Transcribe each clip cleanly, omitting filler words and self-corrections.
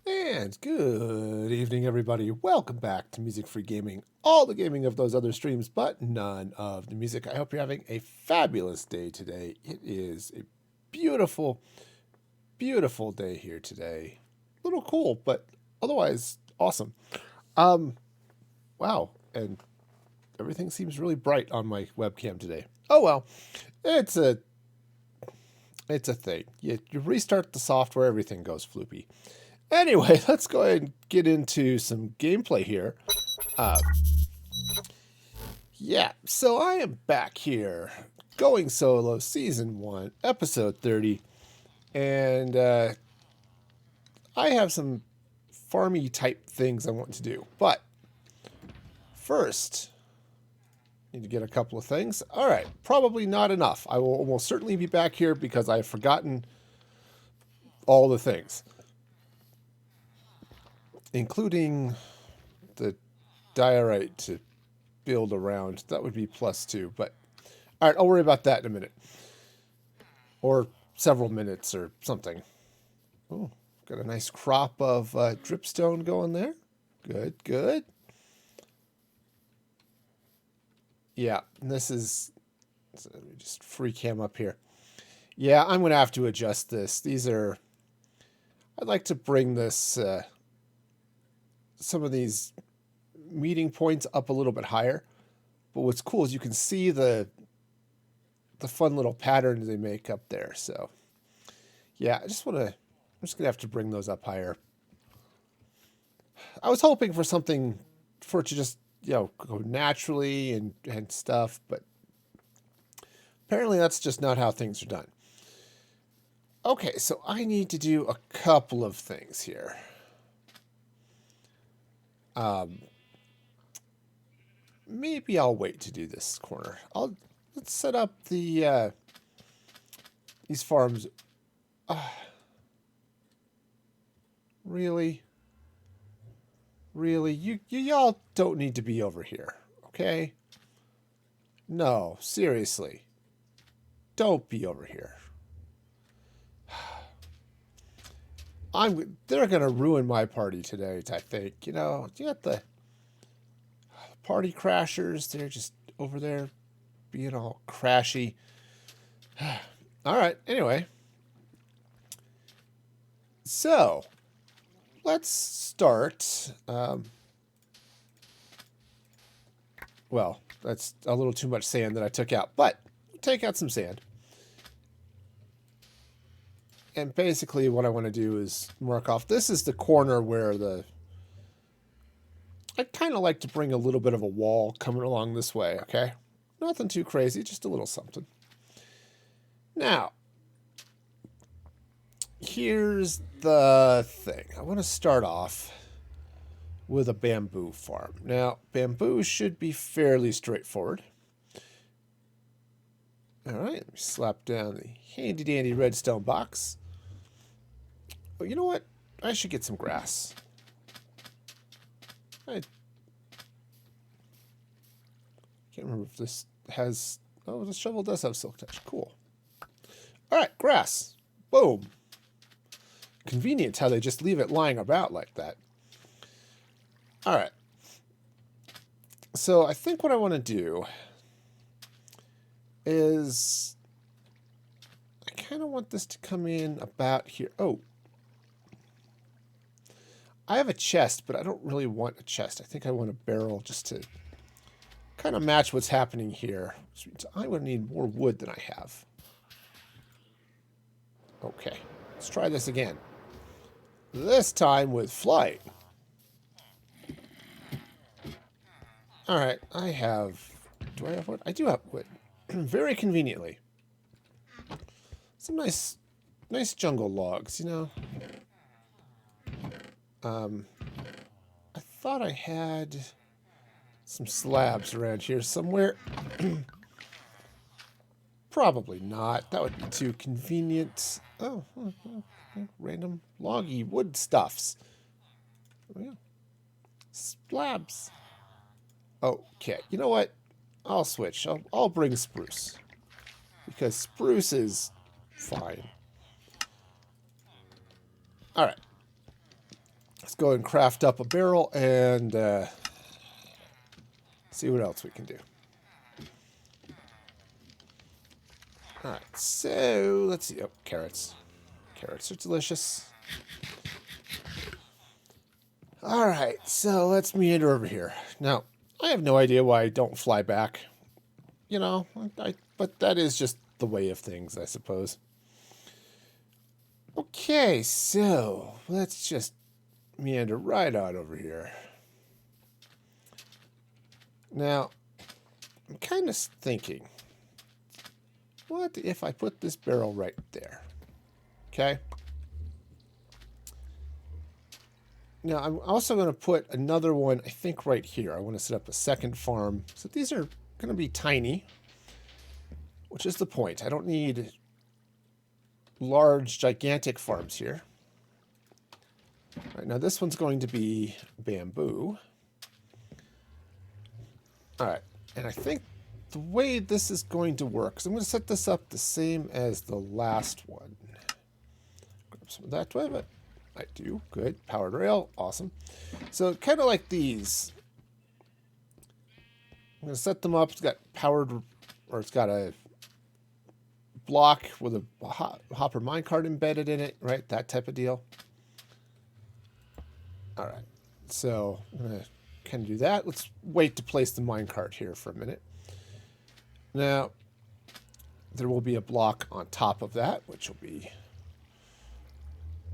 And good evening, everybody. Welcome back to Music Free Gaming. All the gaming of those other streams, but none of the music. I hope you're having a fabulous day today. It is a beautiful, beautiful day here today. A little cool, but otherwise awesome. Wow, and everything seems really bright on my webcam today. Oh well, it's a thing. You restart the software, everything goes floopy. Anyway, let's go ahead and get into some gameplay here. Yeah, so I am back here, going solo, Season 1, Episode 30, and I have some farmy type things I want to do. But first, need to get a couple of things. All right, probably not enough. I will almost certainly be back here because I've forgotten all the things, including the diorite to build around. That would be +2, but all right, I'll worry about that in a minute. Or several minutes or something. Oh, got a nice crop of dripstone going there. Good, good. Yeah, and this is... So let me just free cam up here. Yeah, I'm going to have to adjust this. These are... I'd like to bring this... some of these meeting points up a little bit higher. But what's cool is you can see the fun little patterns they make up there. So yeah, I'm just gonna have to bring those up higher. I was hoping for something for it to just, go naturally and stuff, but apparently that's just not how things are done. Okay, so I need to do a couple of things here. Maybe I'll wait to do this corner. Let's set up the these farms. Really? Really? Y'all don't need to be over here, okay? No, seriously. Don't be over here. They're gonna ruin my party today, I think. You got the party crashers. They're just over there being all crashy. All right, anyway. So, let's start. Well, that's a little too much sand that I took out, but take out some sand. And basically what I want to do is mark off. This is the corner where I kind of like to bring a little bit of a wall coming along this way, okay? Nothing too crazy, just a little something. Now, here's the thing. I want to start off with a bamboo farm. Now, bamboo should be fairly straightforward. All right, let me slap down the handy-dandy redstone box. Oh, you know what? I should get some grass. I can't remember if this has... Oh, the shovel does have silk touch. Cool. All right, grass. Boom. Convenient how they just leave it lying about like that. All right. So I think what I want to do is... I kind of want this to come in about here. Oh. I have a chest, but I don't really want a chest. I think I want a barrel just to kind of match what's happening here. Which means I'm going to need more wood than I have. Okay, let's try this again. This time with flight. All right, I have... Do I have wood? I do have wood. Very conveniently. Some nice jungle logs, you know. I thought I had some slabs around here somewhere. Probably not. That would be too convenient. Oh, random loggy wood stuffs. Oh, yeah. Slabs. Okay, you know what? I'll switch. I'll bring spruce. Because spruce is fine. All right. Let's go and craft up a barrel and see what else we can do. All right, so let's see. Oh, carrots. Carrots are delicious. All right, so let's meander over here. Now, I have no idea why I don't fly back. You know, but that is just the way of things, I suppose. Okay, so let's just meander right on over here. Now, I'm kind of thinking, what if I put this barrel right there? Okay. Now, I'm also going to put another one, I think, right here. I want to set up a second farm. So these are going to be tiny, which is the point. I don't need large, gigantic farms here. All right, now this one's going to be bamboo. All right, and I think the way this is going to work, because I'm going to set this up the same as the last one. Grab some of that. Do I have it? I do. Good. Powered rail. Awesome. So kind of like these. I'm going to set them up. It's got powered, or it's got a block with a hopper minecart embedded in it, right? That type of deal. All right. So I'm going to kind of do that. Let's wait to place the minecart here for a minute. Now, there will be a block on top of that, which will be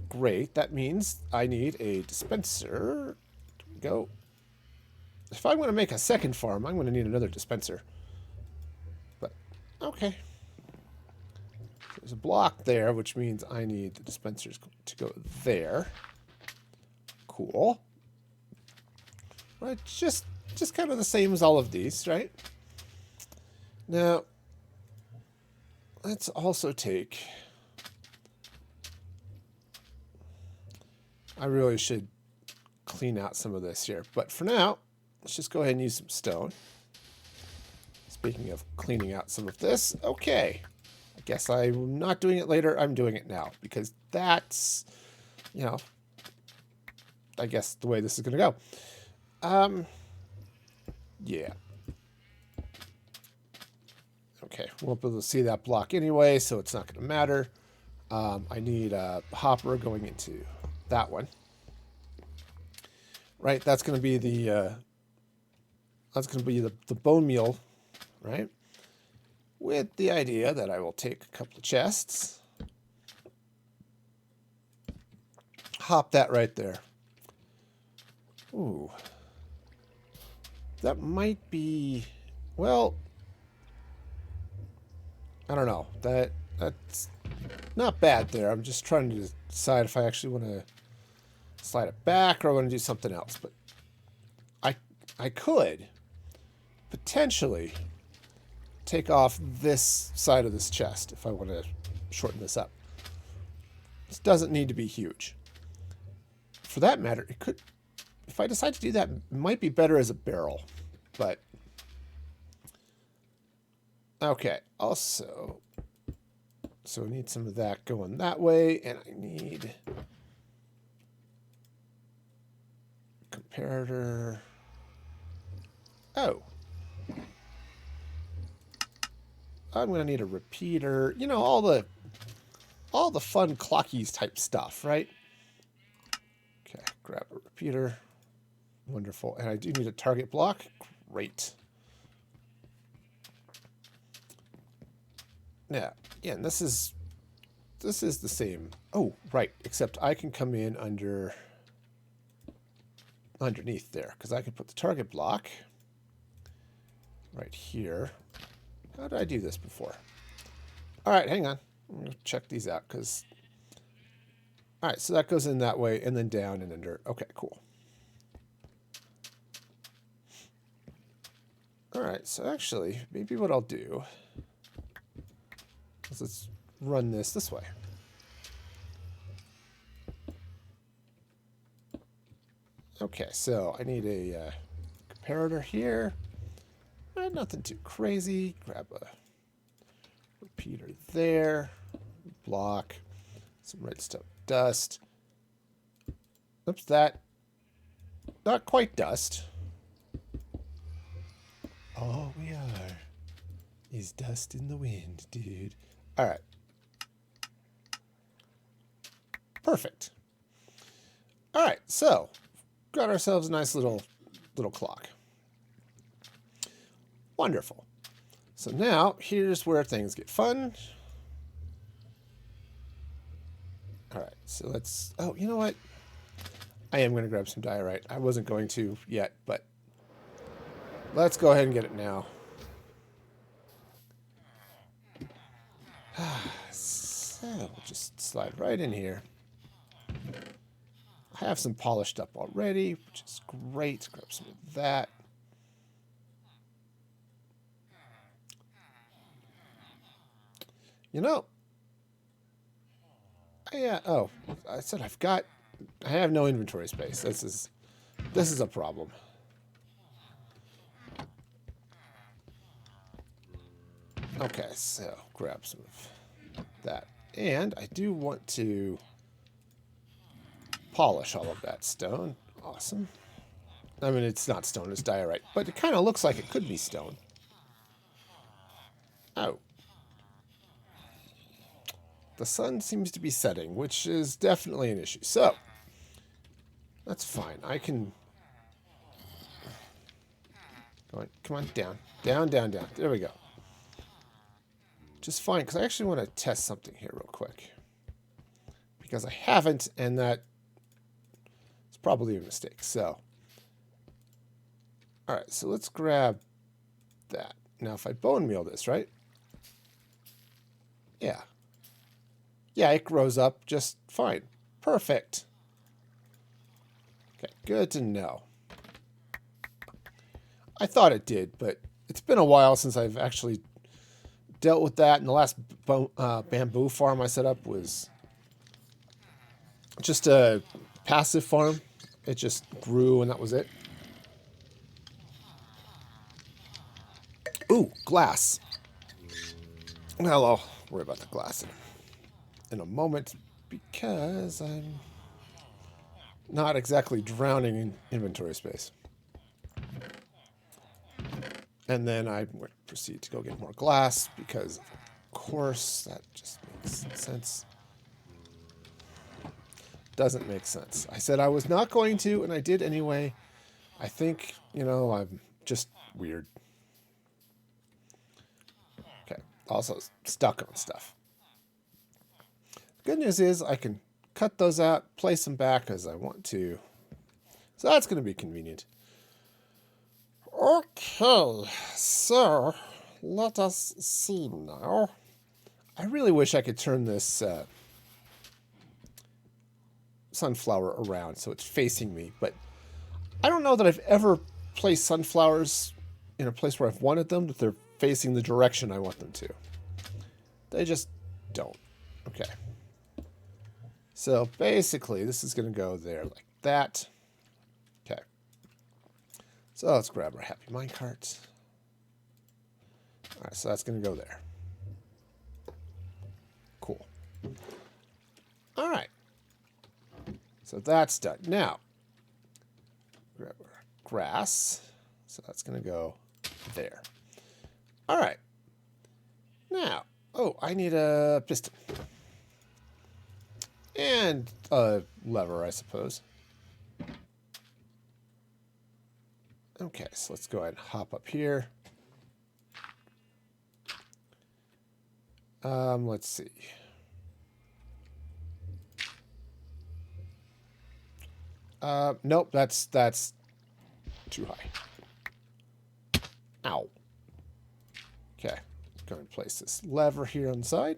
great. That means I need a dispenser. There we go. If I'm going to make a second farm, I'm going to need another dispenser. But, okay. There's a block there, which means I need the dispensers to go there. Cool. Right, just kind of the same as all of these, right? Now, let's also take... I really should clean out some of this here. But for now, let's just go ahead and use some stone. Speaking of cleaning out some of this, okay. I guess I'm not doing it later. I'm doing it now. Because that's, you know, I guess the way this is going to go. Yeah. Okay, won't be able to see that block anyway, so it's not going to matter. I need a hopper going into that one. Right, that's going to be the bone meal, right? With the idea that I will take a couple of chests, hop that right there. Ooh, that might be, well, I don't know. That's not bad there. I'm just trying to decide if I actually want to slide it back or I want to do something else. But I could potentially take off this side of this chest if I want to shorten this up. This doesn't need to be huge. For that matter, it could, if I decide to do that, it might be better as a barrel. But okay, also, so I need some of that going that way, and I need comparator. Oh. I'm going to need a repeater. You know, all the fun clockies type stuff, right? Okay, grab a repeater. Wonderful. And I do need a target block. Great. Now, again, this is the same. Oh, right. Except I can come in underneath there, because I can put the target block right here. How did I do this before? All right, hang on. I'm going to check these out, because... All right, so that goes in that way, and then down and under. Okay, cool. All right, so actually, maybe what I'll do is let's run this way. Okay, so I need a comparator here. Nothing too crazy. Grab a repeater there. Block. Some redstone dust. Oops, that. Not quite dust. All we are is dust in the wind, dude. All right. Perfect. All right, so got ourselves a nice little clock. Wonderful. So now here's where things get fun. All right, so let's. Oh, you know what? I am going to grab some diorite. I wasn't going to yet, but let's go ahead and get it now. So we'll just slide right in here. I have some polished up already, which is great. Grab some of that. You know, oh, I said I have no inventory space. This is a problem. Okay, so grab some of that. And I do want to polish all of that stone. Awesome. I mean, it's not stone, it's diorite. But it kind of looks like it could be stone. Oh. The sun seems to be setting, which is definitely an issue. So, that's fine. I can... Come on, down. Down, down, down. There we go. Just fine, because I actually want to test something here real quick. Because I haven't, and that is probably a mistake. So, alright, so let's grab that. Now, if I bone meal this, right? Yeah. Yeah, it grows up just fine. Perfect. Okay, good to know. I thought it did, but it's been a while since I've actually dealt with that. And the last bamboo farm I set up was just a passive farm. It just grew and that was it. Ooh, glass. Well, I'll worry about the glass in a moment because I'm not exactly drowning in inventory space. And then I would proceed to go get more glass because, of course, that just makes sense. Doesn't make sense. I said I was not going to, and I did anyway. I think, I'm just weird. Okay. Also stuck on stuff. The good news is I can cut those out, place them back as I want to. So that's going to be convenient. Okay, so let us see now. I really wish I could turn this sunflower around so it's facing me, but I don't know that I've ever placed sunflowers in a place where I've wanted them, that they're facing the direction I want them to. They just don't. Okay. So basically, this is going to go there like that. Okay. So let's grab our happy minecart. All right, so that's going to go there. Cool. All right. So that's done. Now, grab our grass. So that's going to go there. All right. Now, I need a piston. And a lever, I suppose. Okay, so let's go ahead and hop up here. Let's see. Nope, that's too high. Ow. Okay, go and place this lever here on the side.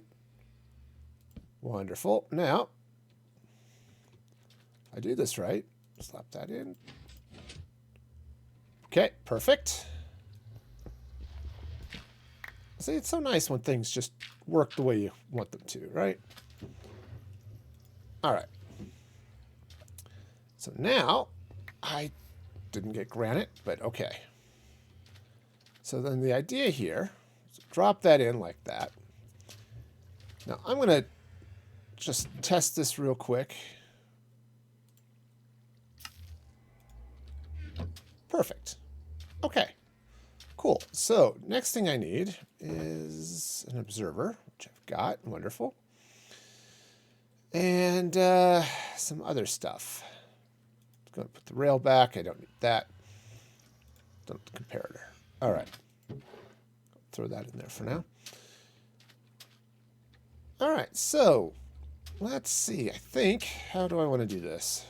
Wonderful. Now, I do this right. Slap that in. Okay, perfect. See, it's so nice when things just work the way you want them to, right? All right. So now, I didn't get granite, but okay. So then the idea here is to drop that in like that. Now, I'm going to just test this real quick. Perfect. Okay. Cool. So next thing I need is an observer, which I've got. Wonderful. And some other stuff. I'm going to put the rail back. I don't need that. Don't need the comparator. All right. Throw that in there for now. All right. So let's see. I think, how do I want to do this?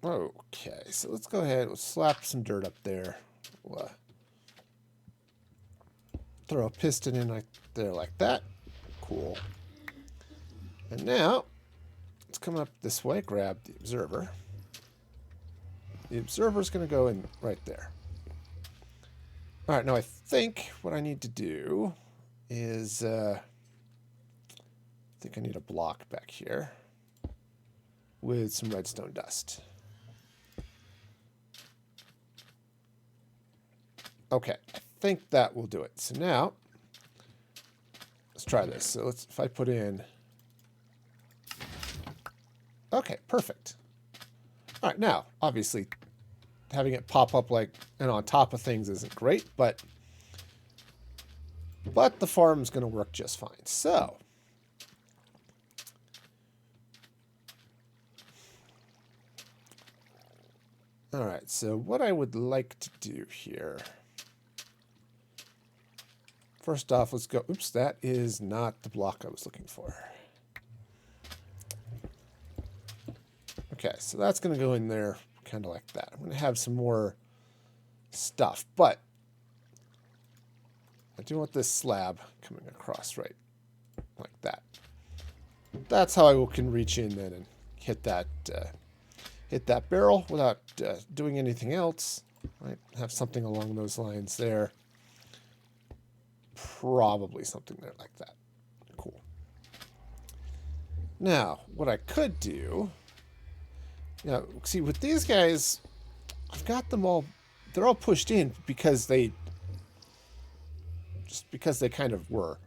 Okay, so let's go ahead. We'll slap some dirt up there. We'll, throw a piston in right there like that. Cool. And now, let's come up this way, grab the observer. The observer's going to go in right there. All right, now I think what I need to do is, I think I need a block back here with some redstone dust. Okay, I think that will do it. So now, let's try this. So if I put in, okay, perfect. All right, now, obviously, having it pop up like and on top of things isn't great, but the farm's going to work just fine. So, all right, so what I would like to do here, first off, let's go, oops, that is not the block I was looking for. Okay, so that's going to go in there kind of like that. I'm going to have some more stuff, but I do want this slab coming across right like that. That's how I can reach in then and hit that barrel without doing anything else. Right? Have something along those lines there. Probably something there like that. Cool. Now, what I could do, see with these guys, I've got them all, they're all pushed in because they kind of were.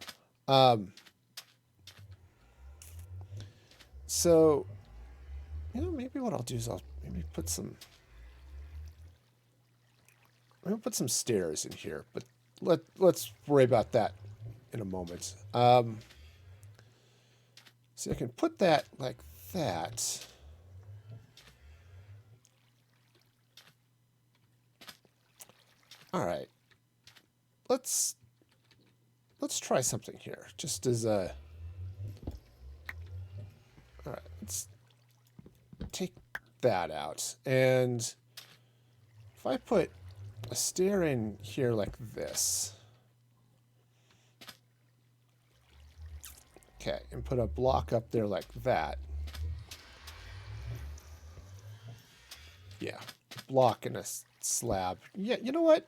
So, maybe what I'll do is I'll maybe put some stairs in here, but let's worry about that in a moment. So I can put that like that. All right. Let's try something here, just as a. All right, let's take that out, and if I put a stair in here like this, okay, and put a block up there like that, yeah, block and a slab. Yeah, you know what?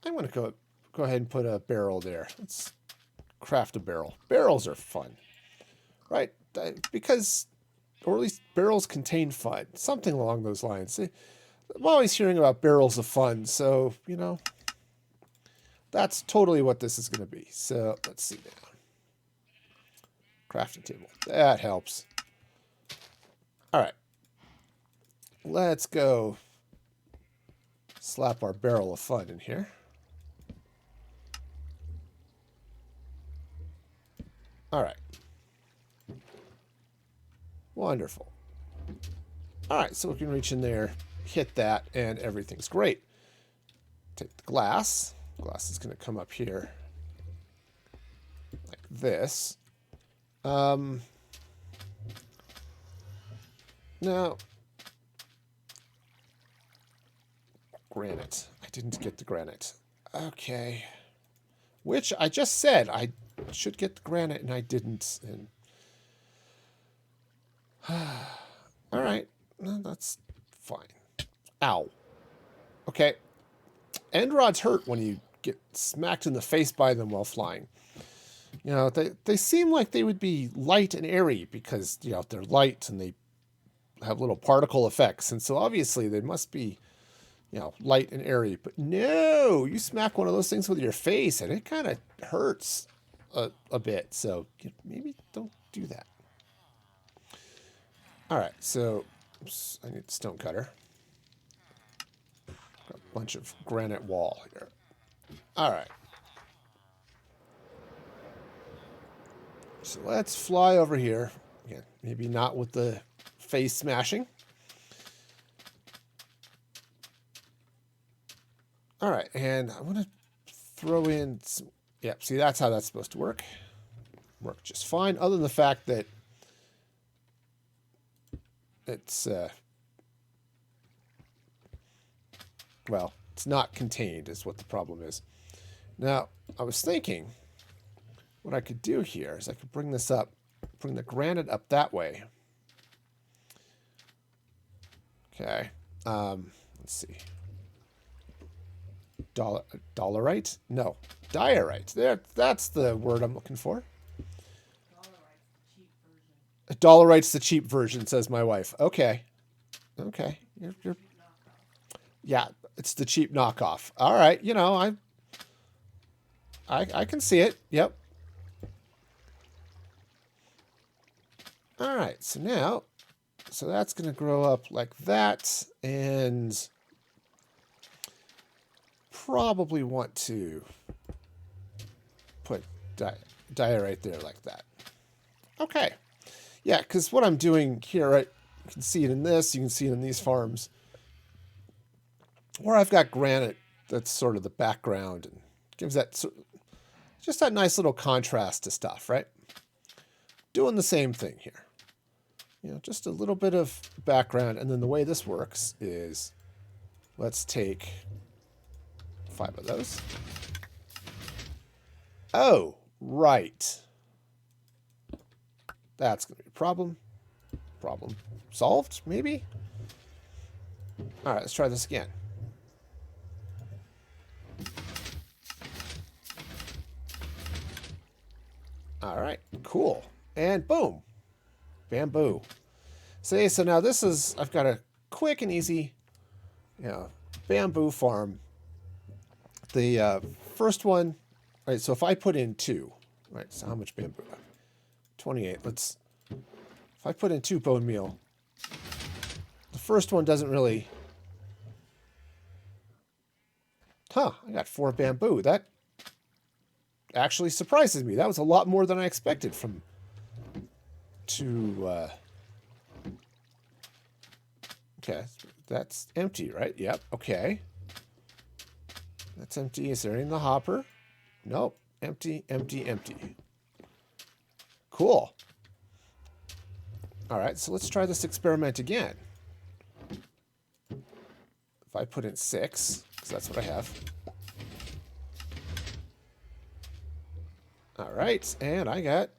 I'm gonna go ahead and put a barrel there. Let's craft a barrel. Barrels are fun, right? Because, or at least barrels contain fun. Something along those lines. I'm always hearing about barrels of fun, so, that's totally what this is going to be. So, let's see now. Crafting table. That helps. All right. Let's go slap our barrel of fun in here. All right. Wonderful. All right, so we can reach in there, hit that, and everything's great. Take the glass. Glass is going to come up here like this. Now, granite. I didn't get the granite. Okay. Which I just said I should get the granite, and I didn't. And all right, no, that's fine. Ow. Okay. End rods hurt when you get smacked in the face by them while flying. They seem like they would be light and airy because, they're light and they have little particle effects. And so obviously they must be, light and airy. But no, you smack one of those things with your face and it kind of hurts a bit. So maybe don't do that. All right, so oops, I need stone cutter. Got a bunch of granite wall here. All right. So let's fly over here. Again, maybe not with the face smashing. All right, and I'm going to throw in some... Yep, see, that's how that's supposed to work. Work just fine, other than the fact that it's, well, it's not contained is what the problem is. Now, I was thinking what I could do here is I could bring this up, bring the granite up that way. Okay. Let's see. Dollarite? No. Diorite. There, that's the word I'm looking for. Dollarite's the cheap version, says my wife. Okay. Okay. You're... Yeah, it's the cheap knockoff. All right. You know, I can see it. Yep. All right. So now, so that's going to grow up like that, and probably want to put diorite there like that. Okay. Yeah, because what I'm doing here, right, you can see it in this, you can see it in these farms, where I've got granite that's sort of the background and gives that just that nice little contrast to stuff, right? Doing the same thing here. You know, just a little bit of background, and then the way this works is, let's take 5 of those. Oh, right. That's going to be a problem. Problem solved, maybe? All right, let's try this again. All right, cool. And boom. Bamboo. See, so now this is, I've got a quick and easy, you know, bamboo farm. The first one, right, so if I put in 2, right, so how much bamboo? 28. Let's, if I put in 2 bone meal, the first one doesn't really, I got 4 bamboo. That actually surprises me. That was a lot more than I expected from 2, okay, that's empty, right? Yep, okay. That's empty. Is there any in the hopper? Nope. Empty, empty, empty. Cool. All right, so let's try this experiment again. If I put in 6, because that's what I have. All right, and I got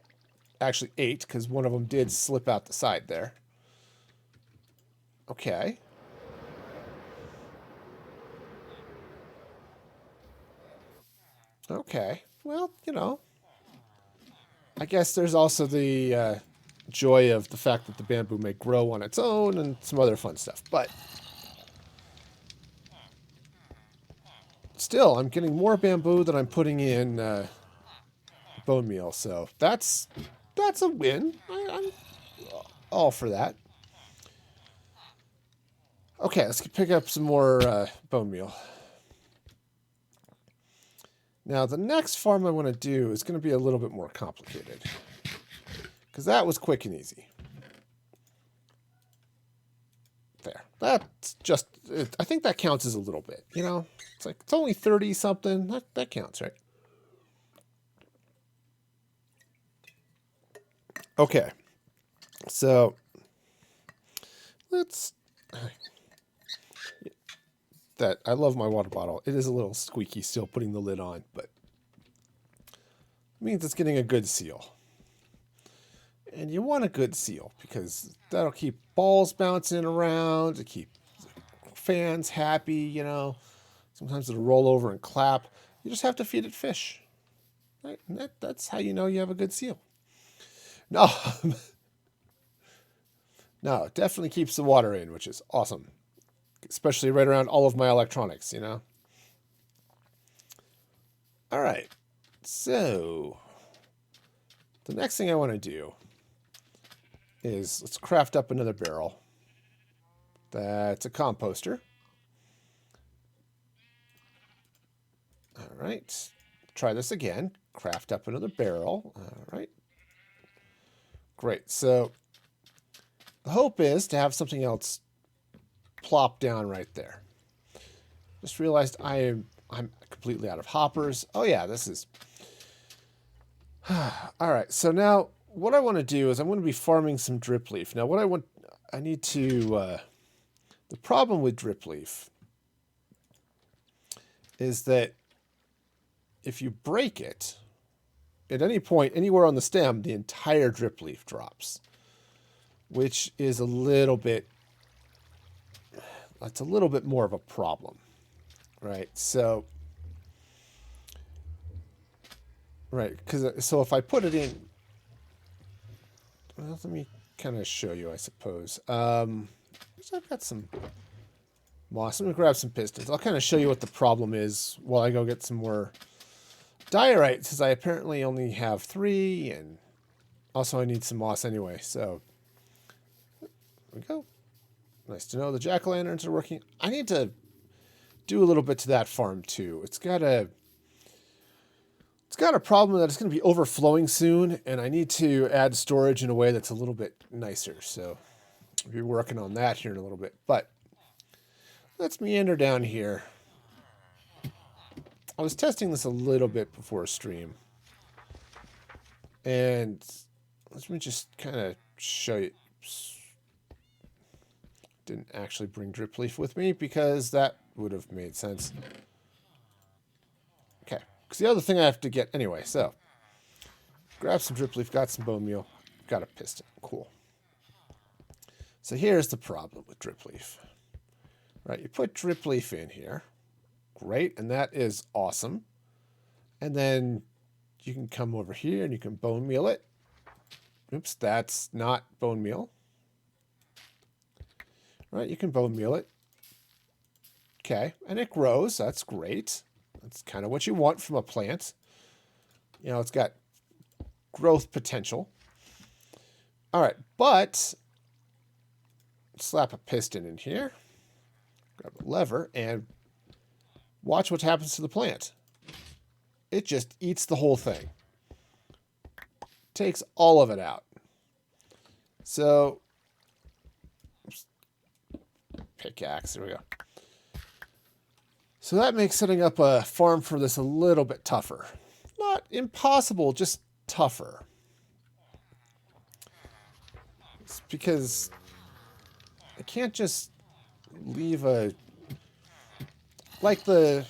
actually 8, because one of them did slip out the side there. Okay. Okay. Well, you know, I guess there's also the joy of the fact that the bamboo may grow on its own and some other fun stuff. But still, I'm getting more bamboo than I'm putting in bone meal. So that's a win. I'm all for that. Okay, let's pick up some more bone meal. Now, the next farm I want to do is going to be a little bit more complicated. Because that was quick and easy. There. That's just... I think that counts as a little bit, you know? It's like, it's only 30-something. That counts, right? Okay. So, let's... That I love my water bottle. It is a little squeaky still putting the lid on, but it means it's getting a good seal. And you want a good seal because that'll keep balls bouncing around, to keep fans happy, you know. Sometimes it'll roll over and clap. You just have to feed it fish. Right? And that's how you know you have a good seal. No. No, it definitely keeps the water in, which is awesome. Especially right around all of my electronics, you know. All right. So, the next thing I want to do is let's craft up another barrel. That's a composter. All right. Try this again. Craft up another barrel. All right. Great. So the hope is to have something else plop down right there. Just realized I'm completely out of hoppers. Oh yeah, this is... All right. So now what I want to do is I'm going to be farming some dripleaf. Now what I need to... the problem with dripleaf is that if you break it, at any point, anywhere on the stem, the entire dripleaf drops, which is a little bit, that's a little bit more of a problem, right? So, right, so if I put it in, well, let me kind of show you, I suppose. So I've got some moss. I'm going to grab some pistons. I'll kind of show you what the problem is while I go get some more diorite, since I apparently only have 3, and also I need some moss anyway, so there we go. Nice to know the jack-o'-lanterns are working. I need to do a little bit to that farm too. It's got a problem that it's going to be overflowing soon, and I need to add storage in a way that's a little bit nicer, so I'll be working on that here in a little bit. But let's meander down here. I was testing this a little bit before stream, and let me just kind of show you. Didn't actually bring dripleaf with me because that would have made sense. Okay, because the other thing I have to get anyway, so grab some dripleaf, got some bone meal, got a piston. Cool. So here's the problem with dripleaf. Right, you put dripleaf in here. Great, and that is awesome. And then you can come over here and you can bone meal it. Oops, that's not bone meal. Right, you can bone meal it. Okay, and it grows. That's great. That's kind of what you want from a plant. You know, it's got growth potential. All right, but slap a piston in here. Grab a lever and watch what happens to the plant. It just eats the whole thing. Takes all of it out. So, pickaxe, there we go. So that makes setting up a farm for this a little bit tougher. Not impossible, just tougher. It's because I can't just leave a... Like the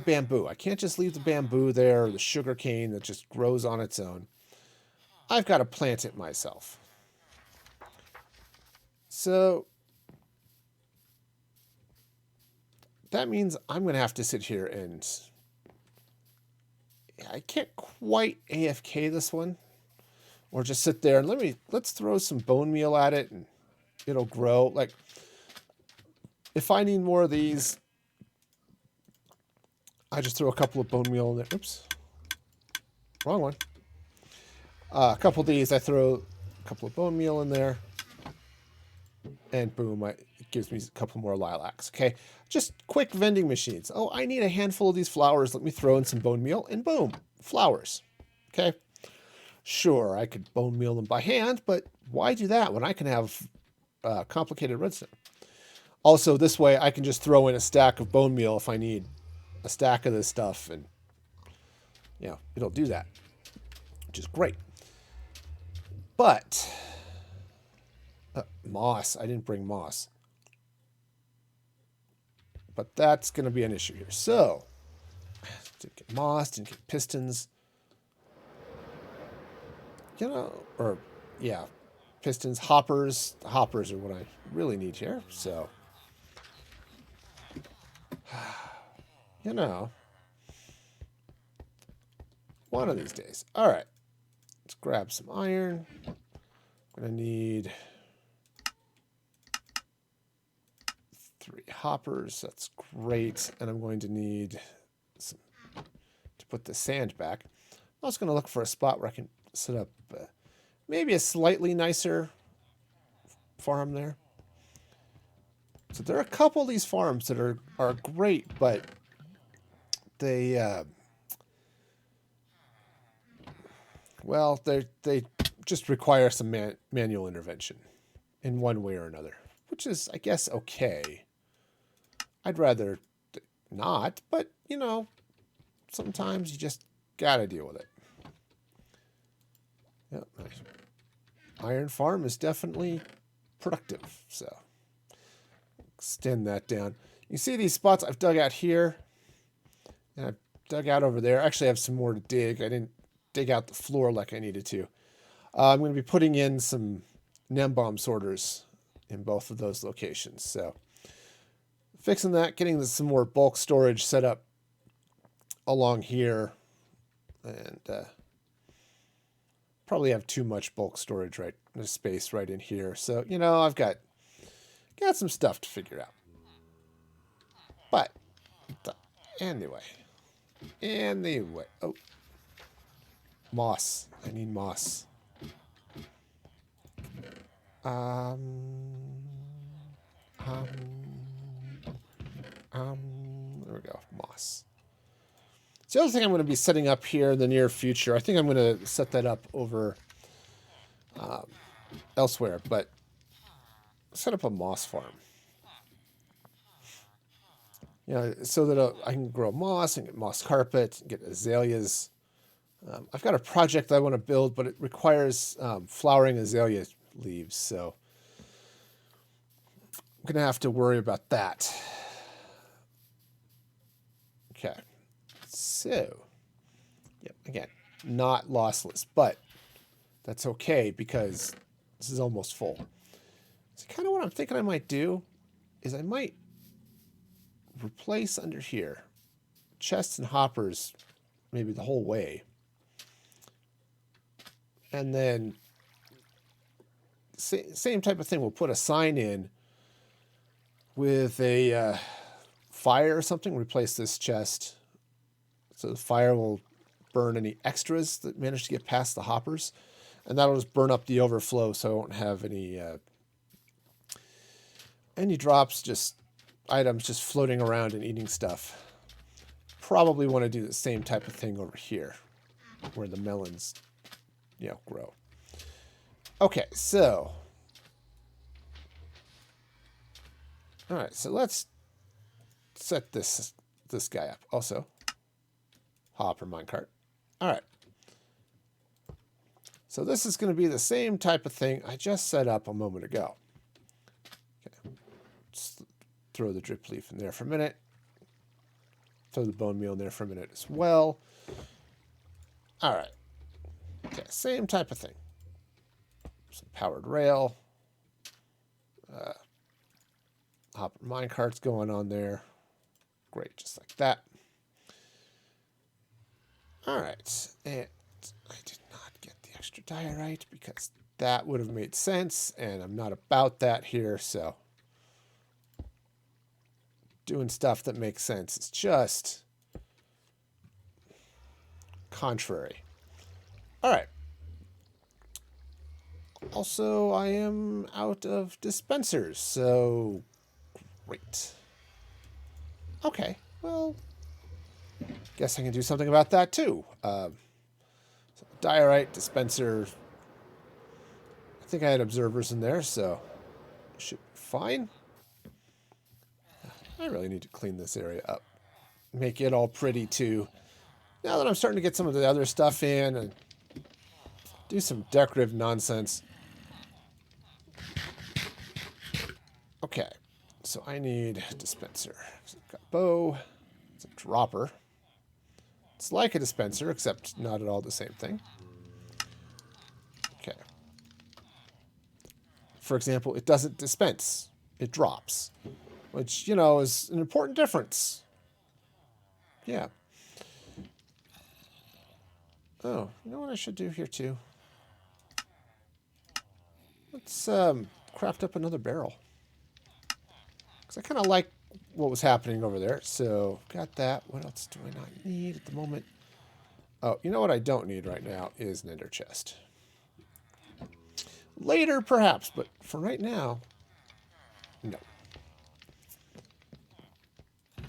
bamboo. I can't just leave the bamboo there, or the sugar cane that just grows on its own. I've got to plant it myself. So that means I'm going to have to sit here and... I can't quite AFK this one. Or just sit there and let's throw some bone meal at it and it'll grow. Like, if I need more of these, I just throw a couple of bone meal in there. Oops. Wrong one. A couple of these, I throw a couple of bone meal in there. And boom, it gives me a couple more lilacs. Okay, just quick vending machines. Oh, I need a handful of these flowers. Let me throw in some bone meal and boom, flowers. Okay. Sure, I could bone meal them by hand, but why do that when I can have complicated redstone? Also, this way I can just throw in a stack of bone meal if I need a stack of this stuff, and you know, it'll do that, which is great. But moss, I didn't bring moss, but that's going to be an issue here. So didn't get moss, didn't get pistons, you know, or yeah, pistons, hoppers. The hoppers are what I really need here. So you know, one of these days. All right, let's grab some iron. I'm gonna need 3 hoppers. That's great. And I'm going to need some to put the sand back. I'm also going to look for a spot where I can set up maybe a slightly nicer farm there. So there are a couple of these farms that are great, but they well, they just require some manual intervention in one way or another, which is, I guess, okay. I'd rather not, but, you know, sometimes you just gotta deal with it. Yep, nice. Iron farm is definitely productive, so extend that down. You see these spots I've dug out here, and I've dug out over there. Actually, I have some more to dig. I didn't dig out the floor like I needed to. I'm going to be putting in some NemBomb sorters in both of those locations. So fixing that, getting some more bulk storage set up along here, and probably have too much bulk storage right in the space right in here. So, you know, I've got some stuff to figure out. But anyway, oh, moss. I need moss. There we go, moss. So the other thing I'm going to be setting up here in the near future, I think I'm going to set that up over elsewhere, but set up a moss farm. You know, so that I can grow moss and get moss carpet, get azaleas. I've got a project that I want to build, but it requires flowering azalea leaves, so I'm going to have to worry about that. Okay, so, yep, again, not lossless, but that's okay because this is almost full. So kind of what I'm thinking I might do is I might replace under here chests and hoppers maybe the whole way. And then same type of thing. We'll put a sign in with a fire or something. Replace this chest. So the fire will burn any extras that manage to get past the hoppers. And that'll just burn up the overflow so I won't have any drops, just items just floating around and eating stuff. Probably want to do the same type of thing over here where the melons, you know, grow. Okay, so all right, so let's set this guy up. Also, hopper minecart. All right. So this is going to be the same type of thing I just set up a moment ago. Okay. Just throw the drip leaf in there for a minute. Throw the bone meal in there for a minute as well. All right. Okay, same type of thing. Some powered rail. Hopper minecarts going on there. Great, just like that. All right, and I did not get the extra diorite because that would have made sense, and I'm not about that here, so doing stuff that makes sense is just contrary. All right. Also, I am out of dispensers, so great. Okay, well, guess I can do something about that too. So diorite dispenser. I think I had observers in there, so should be fine. I really need to clean this area up. Make it all pretty too. Now that I'm starting to get some of the other stuff in and do some decorative nonsense. Okay, so I need a dispenser. So I've got bow. It's a dropper. It's like a dispenser, except not at all the same thing. Okay. For example, it doesn't dispense. It drops. Which, you know, is an important difference. Yeah. Oh, you know what I should do here, too? Let's craft up another barrel. Because I kind of like what was happening over there. So, got that. What else do I not need at the moment? Oh, you know what I don't need right now is an ender chest. Later, perhaps, but for right now, no.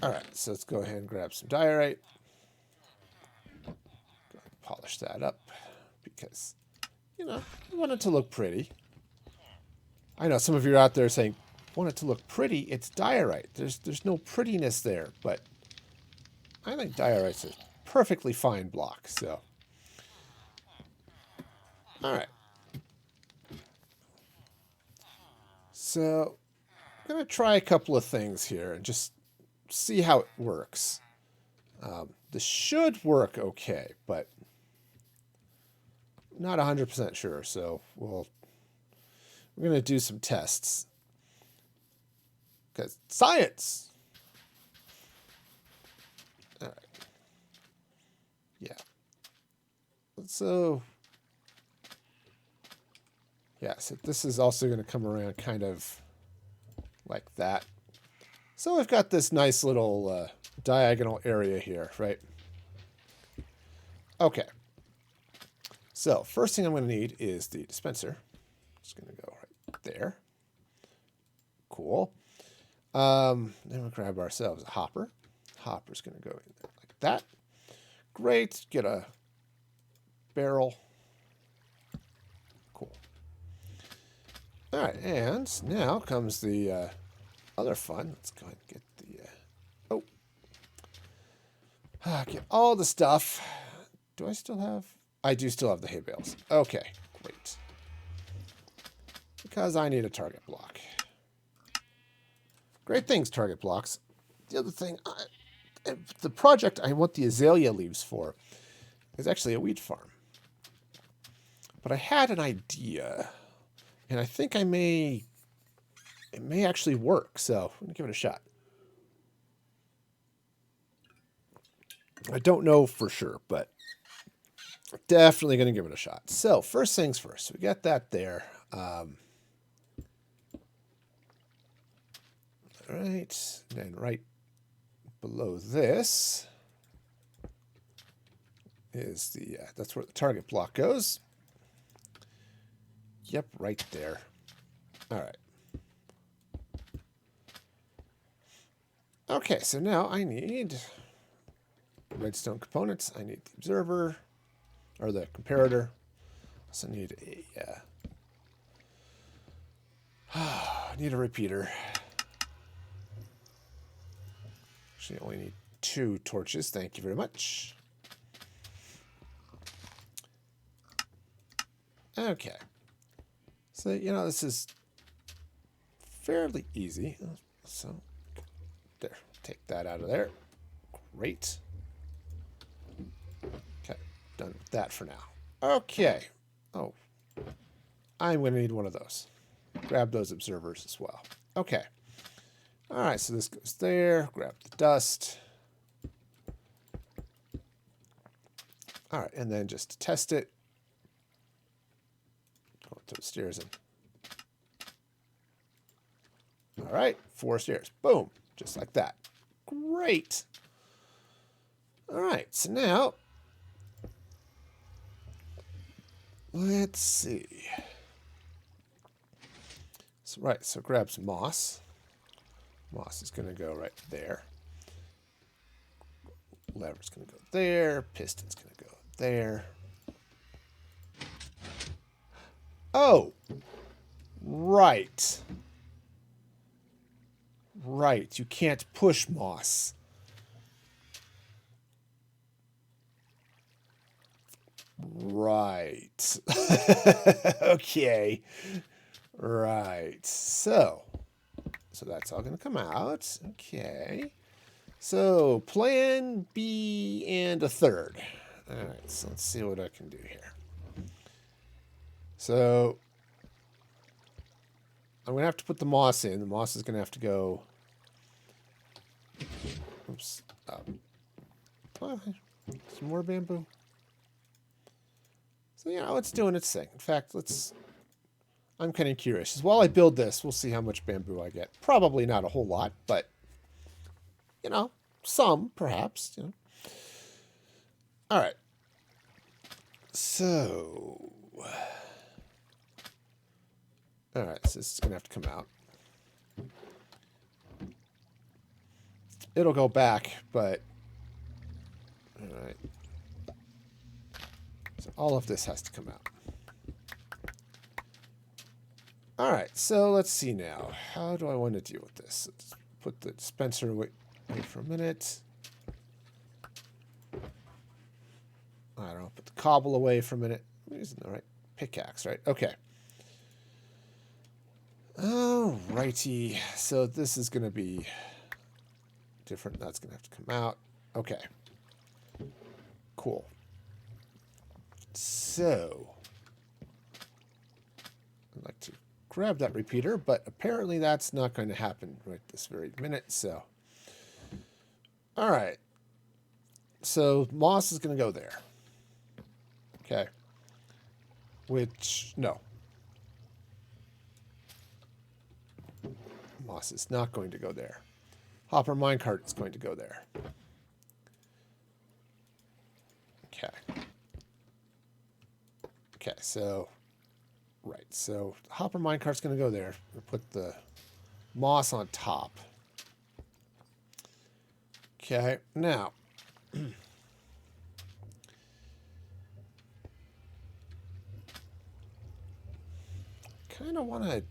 All right, so let's go ahead and grab some diorite. Polish that up because, you know, I want it to look pretty. I know some of you are out there saying, want it to look pretty, it's diorite. There's no prettiness there, but I think diorite's a perfectly fine block, so. All right. So I'm going to try a couple of things here and just see how it works. This should work okay, but not 100% sure, so we're going to do some tests. Because science! All right. Yeah. So, yeah, so this is also going to come around kind of like that. So we've got this nice little diagonal area here, right? Okay. So first thing I'm going to need is the dispenser. Just going to go right there. Cool. Then we'll grab ourselves a hopper. Hopper's going to go in there like that. Great. Get a barrel. Cool. All right, and now comes the other fun. Let's go ahead and get the get all the stuff. Do I still have? I do still have the hay bales. Okay, great. Because I need a target block. Great things, target blocks. The other thing, the project I want the azalea leaves for is actually a wheat farm. But I had an idea, and I think it may actually work, so I'm going to give it a shot. I don't know for sure, but definitely going to give it a shot. So first things first, we got that there. All right, and then right below this is the, that's where the target block goes. Yep, right there. All right. Okay, so now I need redstone components. I need the observer, or the comparator. Also need a, I need a repeater. Actually, I only need 2 torches. Thank you very much. Okay. So, you know, this is fairly easy. So, there. Take that out of there. Great. Okay. Done with that for now. Okay. Oh. I'm going to need one of those. Grab those observers as well. Okay. All right, so this goes there. Grab the dust. All right, and then just to test it, go to the stairs in. All right, 4 stairs. Boom, just like that. Great. All right, so now let's see. So, right, so grab some moss. Moss is going to go right there. Lever's going to go there. Piston's going to go there. Oh, right. Right, you can't push moss. Right. Okay. Right. So that's all going to come out. Okay. So plan B and a third. All right. So let's see what I can do here. So I'm going to have to put the moss in. The moss is going to have to go. Oops. Some more bamboo. So, you know, it's doing its thing. In fact, I'm kind of curious. While I build this, we'll see how much bamboo I get. Probably not a whole lot, but, you know, some, perhaps, you know. All right. So, All right, so this is going to have to come out. It'll go back, but... All right. So all of this has to come out. All right, so let's see now. How do I want to deal with this? Let's put the dispenser away for a minute. I don't know, put the cobble away for a minute. I'm using the right pickaxe, right? Okay. Alrighty. So this is going to be different. That's going to have to come out. Okay. Cool. So I'd like to grab that repeater, but apparently that's not going to happen right this very minute. So, all right. So moss is going to go there. Okay. Which, no. Moss is not going to go there. Hopper minecart is going to go there. Okay. Okay, so, right. So hopper minecart's going to go there. We'll put the moss on top. Okay, now. Kind of want to,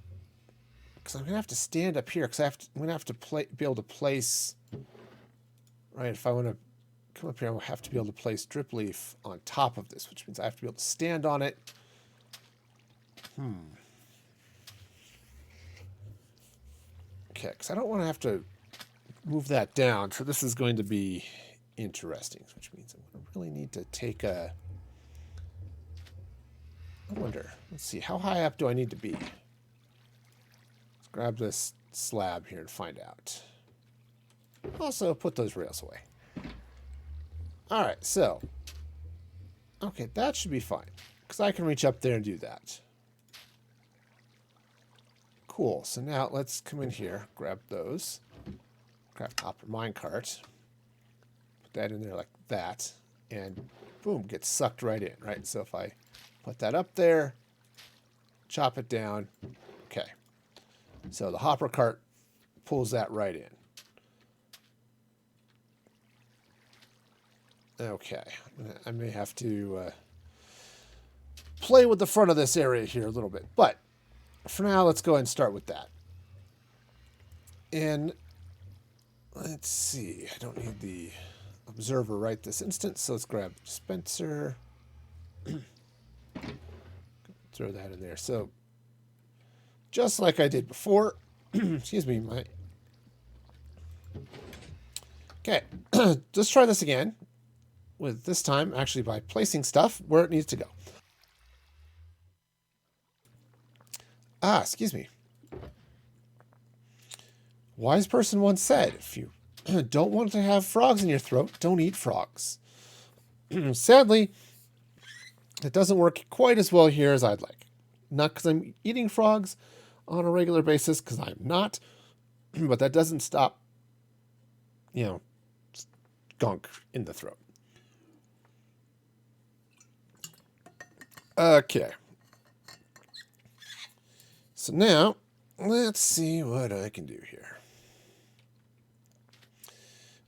because I'm gonna have to stand up here, because I'm gonna have to be able to place. Right, if I want to come up here, I'm gonna have to be able to place dripleaf on top of this, which means I have to be able to stand on it. Okay, because I don't want to have to move that down. So this is going to be interesting, which means I'm gonna really need to take a. I wonder. Let's see. How high up do I need to be? Let's grab this slab here and find out. Also, put those rails away. All right, so. Okay, that should be fine. Because I can reach up there and do that. Cool. So now let's come in here, grab those. Craft hopper minecart. Put that in there like that. And boom, gets sucked right in, right? So if I put that up there, chop it down. Okay. So the hopper cart pulls that right in. Okay. I may have to play with the front of this area here a little bit. But for now, let's go ahead and start with that. And let's see. I don't need the observer right this instant. So let's grab the dispenser. Throw that in there. So, just like I did before, excuse me, okay, let's try this again, with this time actually by placing stuff where it needs to go. Excuse me. Wise person once said, if you don't want to have frogs in your throat, don't eat frogs. Sadly, it doesn't work quite as well here as I'd like. Not because I'm eating frogs on a regular basis, because I'm not. But that doesn't stop, gunk in the throat. Okay. So now, let's see what I can do here.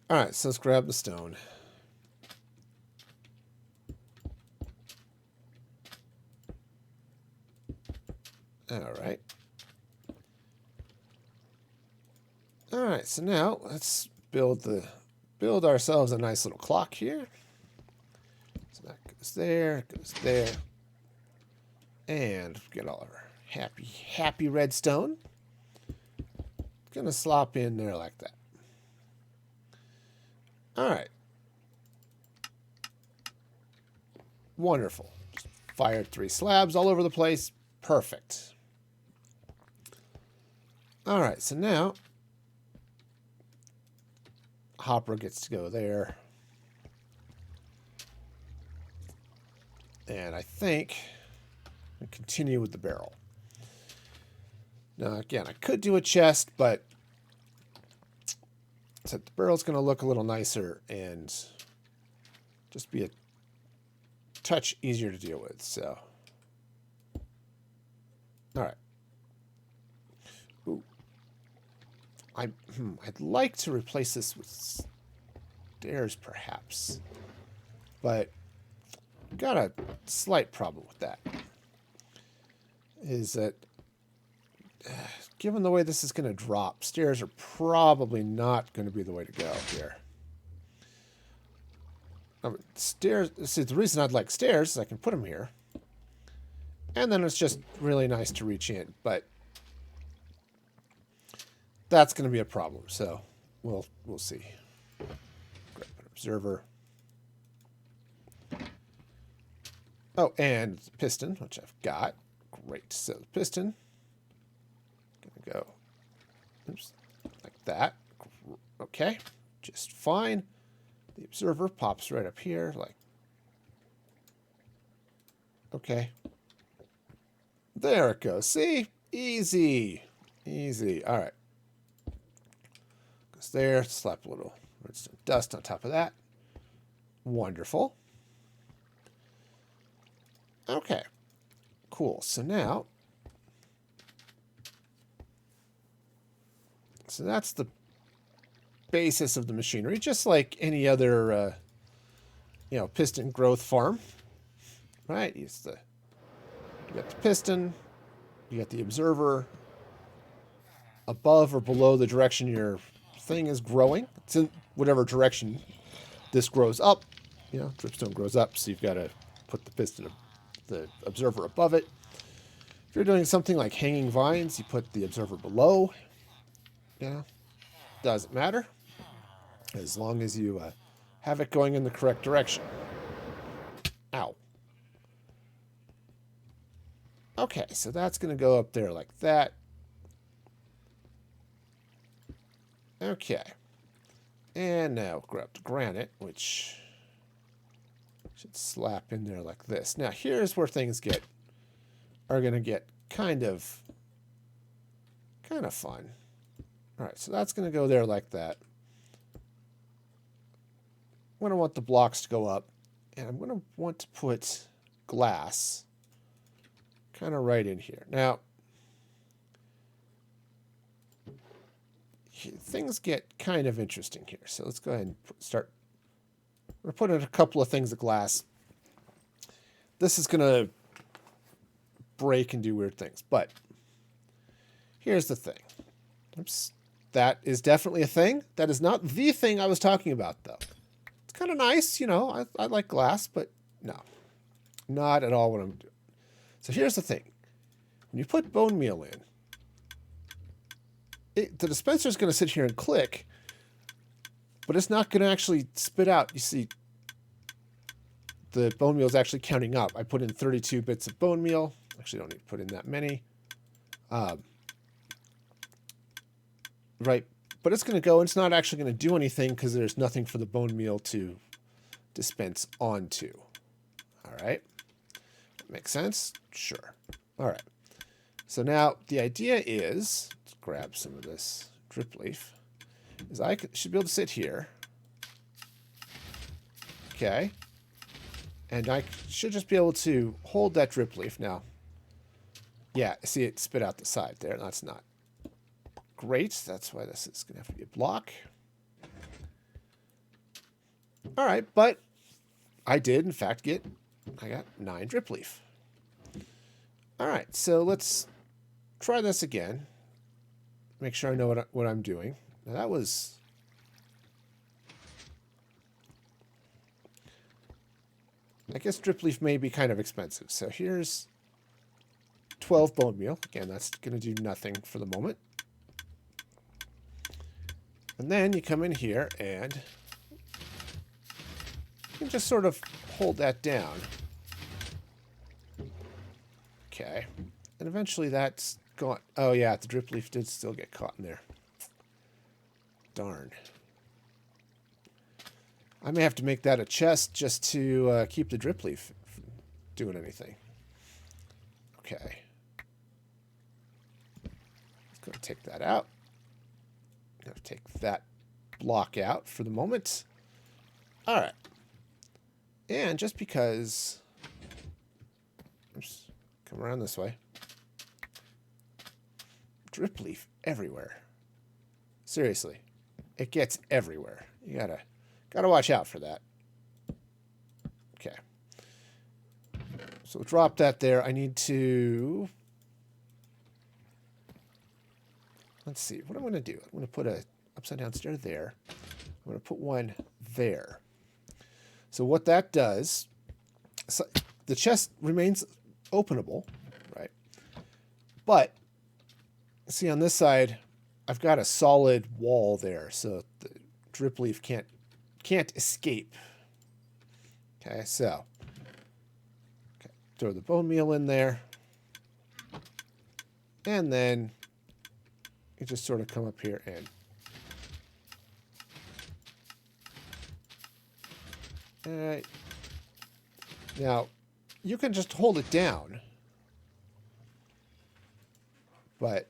All right, so let's grab the stone. All right. All right, so now let's build ourselves a nice little clock here. So that goes there, and get all our happy redstone. Gonna slop in there like that. All right. Wonderful. Just fired 3 slabs all over the place. Perfect. All right, so now hopper gets to go there. And I think we continue with the barrel. Now, again, I could do a chest, but so the barrel's going to look a little nicer and just be a touch easier to deal with. So, all right. I'd like to replace this with stairs, perhaps. But got a slight problem with that. Is that given the way this is going to drop, stairs are probably not going to be the way to go here. Stairs. See, the reason I'd like stairs is I can put them here, and then it's just really nice to reach in. But that's going to be a problem. So we'll see. Grab an observer. Oh, and the piston, which I've got. Great. So the piston. Gonna go. Oops, like that. Okay, just fine. The observer pops right up here, like, okay. There it goes. See? Easy. Easy. All right. Goes there. Slap a little redstone dust on top of that. Wonderful. Okay. Cool. So now, that's the basis of the machinery, just like any other, piston growth farm, right? You got the piston, you got the observer above or below the direction your thing is growing. It's in whatever direction this grows up. Dripstone grows up, so you've got to put the piston, the observer above it. If you're doing something like hanging vines, you put the observer below. Doesn't matter. As long as you have it going in the correct direction. Ow. Okay, so that's going to go up there like that. Okay. And now grab the granite, which should slap in there like this. Now, here's where things are going to get kind of fun. All right, so that's going to go there like that. I'm going to want the blocks to go up, and I'm going to want to put glass kind of right in here. Now, things get kind of interesting here, so let's go ahead and start. We're going to put in a couple of things of glass. This is going to break and do weird things, but here's the thing. Oops. That is definitely a thing. That is not the thing I was talking about, though. Kind of nice, I like glass, but no, not at all what I'm doing. So here's the thing. When you put bone meal in, the dispenser is going to sit here and click, but it's not going to actually spit out. You see, the bone meal is actually counting up. I put in 32 bits of bone meal. Actually, don't need to put in that many. Right. But it's going to go, and it's not actually going to do anything because there's nothing for the bone meal to dispense onto. All right. Makes sense? Sure. All right. So now the idea is, let's grab some of this drip leaf, is I should be able to sit here. Okay. And I should just be able to hold that drip leaf. Now, yeah, see it spit out the side there. That's not great. That's why this is going to have to be a block. All right, but I did, in fact, I got 9 drip leaf. All right, so let's try this again. Make sure I know what I'm doing. Now that was... I guess drip leaf may be kind of expensive. So here's 12 bone meal. Again, that's going to do nothing for the moment. And then you come in here and you can just sort of hold that down. Okay. And eventually that's gone. Oh, yeah, the drip leaf did still get caught in there. Darn. I may have to make that a chest just to keep the drip leaf from doing anything. Okay. Let's go take that out. I'm going to take that block out for the moment. All right. And just because... Oops, come around this way. Drip leaf everywhere. Seriously. It gets everywhere. You gotta watch out for that. Okay. So we'll drop that there. I need to... Let's see. What I'm going to do. I'm going to put a upside down stair there. I'm going to put one there. So what that does... So the chest remains openable, right? But, see on this side, I've got a solid wall there, so the dripleaf can't escape. Okay, so throw the bone meal in there, and then you just sort of come up here and all right. Now you can just hold it down, but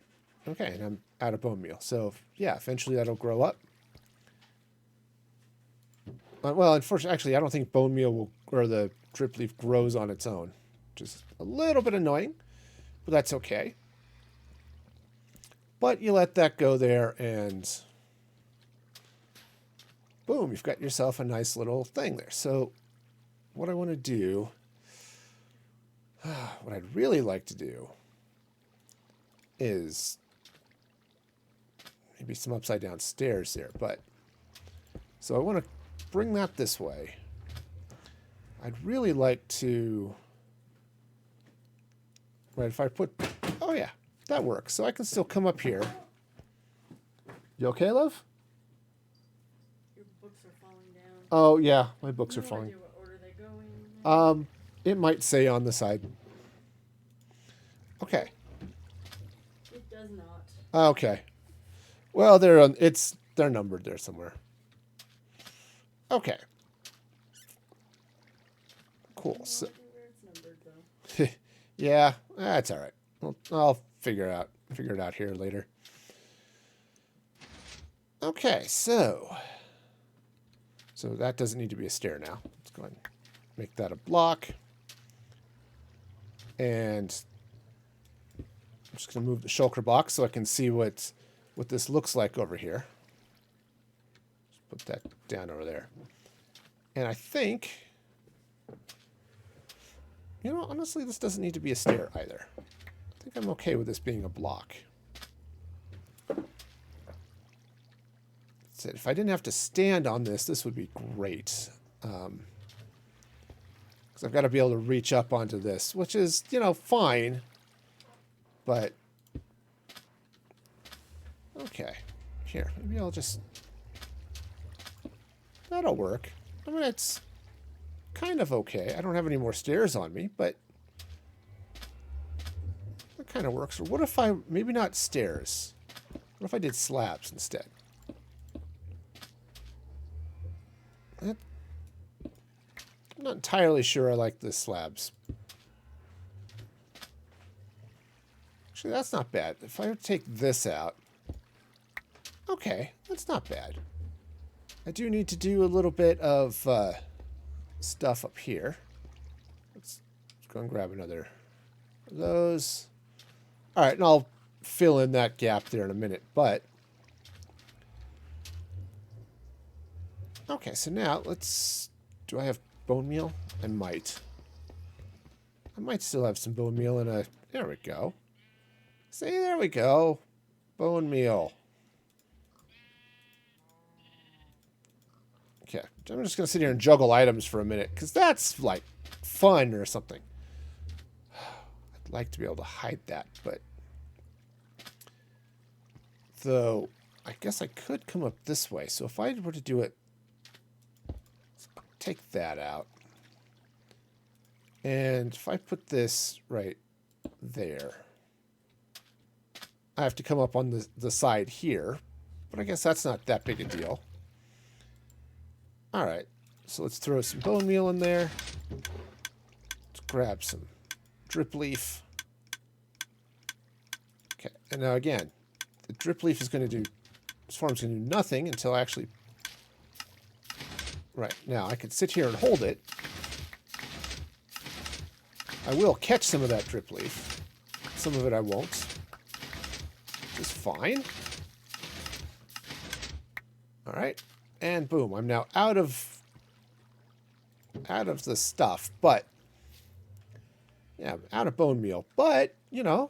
okay, and I'm out of bone meal. So yeah, eventually that'll grow up. Well, unfortunately, actually, I don't think bone meal will, or the drip leaf grows on its own. Which is a little bit annoying, but that's okay. But you let that go there, and boom, you've got yourself a nice little thing there. So what I want to do, what I'd really like to do is maybe some upside down stairs there. But so I want to bring that this way. I'd really like to... Right, if I put... Oh, yeah, that works. So I can still come up here. You okay, love? Your books are falling down. Oh, yeah, my books are falling. No idea what order they go in. It might say on the side. Okay. It does not. Okay. Well, they're numbered there somewhere. Okay. Cool. I So... don't know where it's numbered, though. Yeah, that's all right. Well, I'll figure it out here later. Okay, so that doesn't need to be a stair now. Let's go ahead and make that a block. And I'm just going to move the shulker box so I can see what this looks like over here. Just put that down over there. And I think... You know, honestly, this doesn't need to be a stair either. I think I'm okay with this being a block. That's it. If I didn't have to stand on this, this would be great. Because I've got to be able to reach up onto this, which is, you know, fine. But, okay. Here, maybe I'll just... That'll work. I mean, it's... kind of okay. I don't have any more stairs on me, but that kind of works. Or what if I, maybe not stairs. What if I did slabs instead? I'm not entirely sure I like the slabs. Actually, that's not bad. If I take this out, okay, that's not bad. I do need to do a little bit of stuff up here. Let's go and grab another of those. All right, and I'll fill in that gap there in a minute, but okay, so now let's... Do I have bone meal? I might. I might still have some bone meal in a... There we go. See, there we go. Bone meal. Okay, I'm just going to sit here and juggle items for a minute, because that's, like, fun or something. I'd like to be able to hide that, but... Though, I guess I could come up this way. So if I were to do it... Take that out. And if I put this right there... I have to come up on the side here. But I guess that's not that big a deal. Alright, so let's throw some bone meal in there. Let's grab some drip leaf. Okay, and now again, the drip leaf is going to do, this form's going to do nothing until I actually... Right, now I can sit here and hold it. I will catch some of that drip leaf. Some of it I won't. Which is fine. All right. And boom, I'm now out of the stuff, but yeah, I'm out of bone meal. But, you know,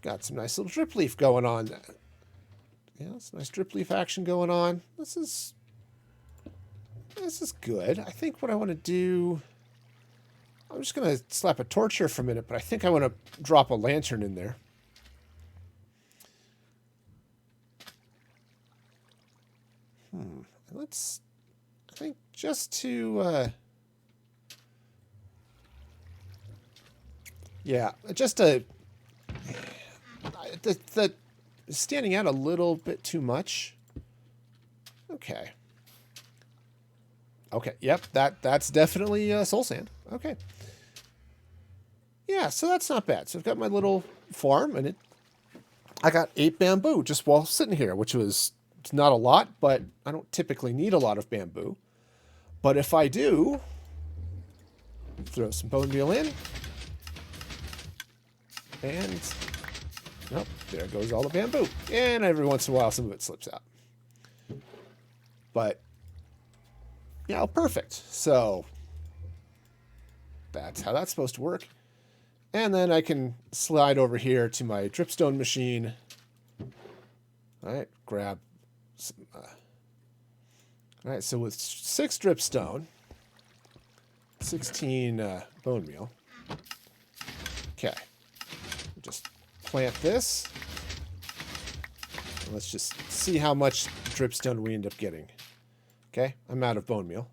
got some nice little drip leaf going on. Yeah, it's nice drip leaf action going on. This is good. I think what I want to do, I'm just going to slap a torch here for a minute, but I think I want to drop a lantern in there. Let's, I think just to, yeah, just to, the standing out a little bit too much. Okay. Okay, yep, that's definitely soul sand. Okay. Yeah, so that's not bad. So I've got my little farm, and I got 8 bamboo just while sitting here, which was not a lot, but I don't typically need a lot of bamboo. But if I do, throw some bone meal in, and nope, there goes all the bamboo. And every once in a while, some of it slips out. But yeah, perfect. So that's how that's supposed to work. And then I can slide over here to my dripstone machine. All right, grab some. All right, so with 6 dripstone, 16 bone meal. Okay, just plant this. And let's just see how much dripstone we end up getting. Okay, I'm out of bone meal.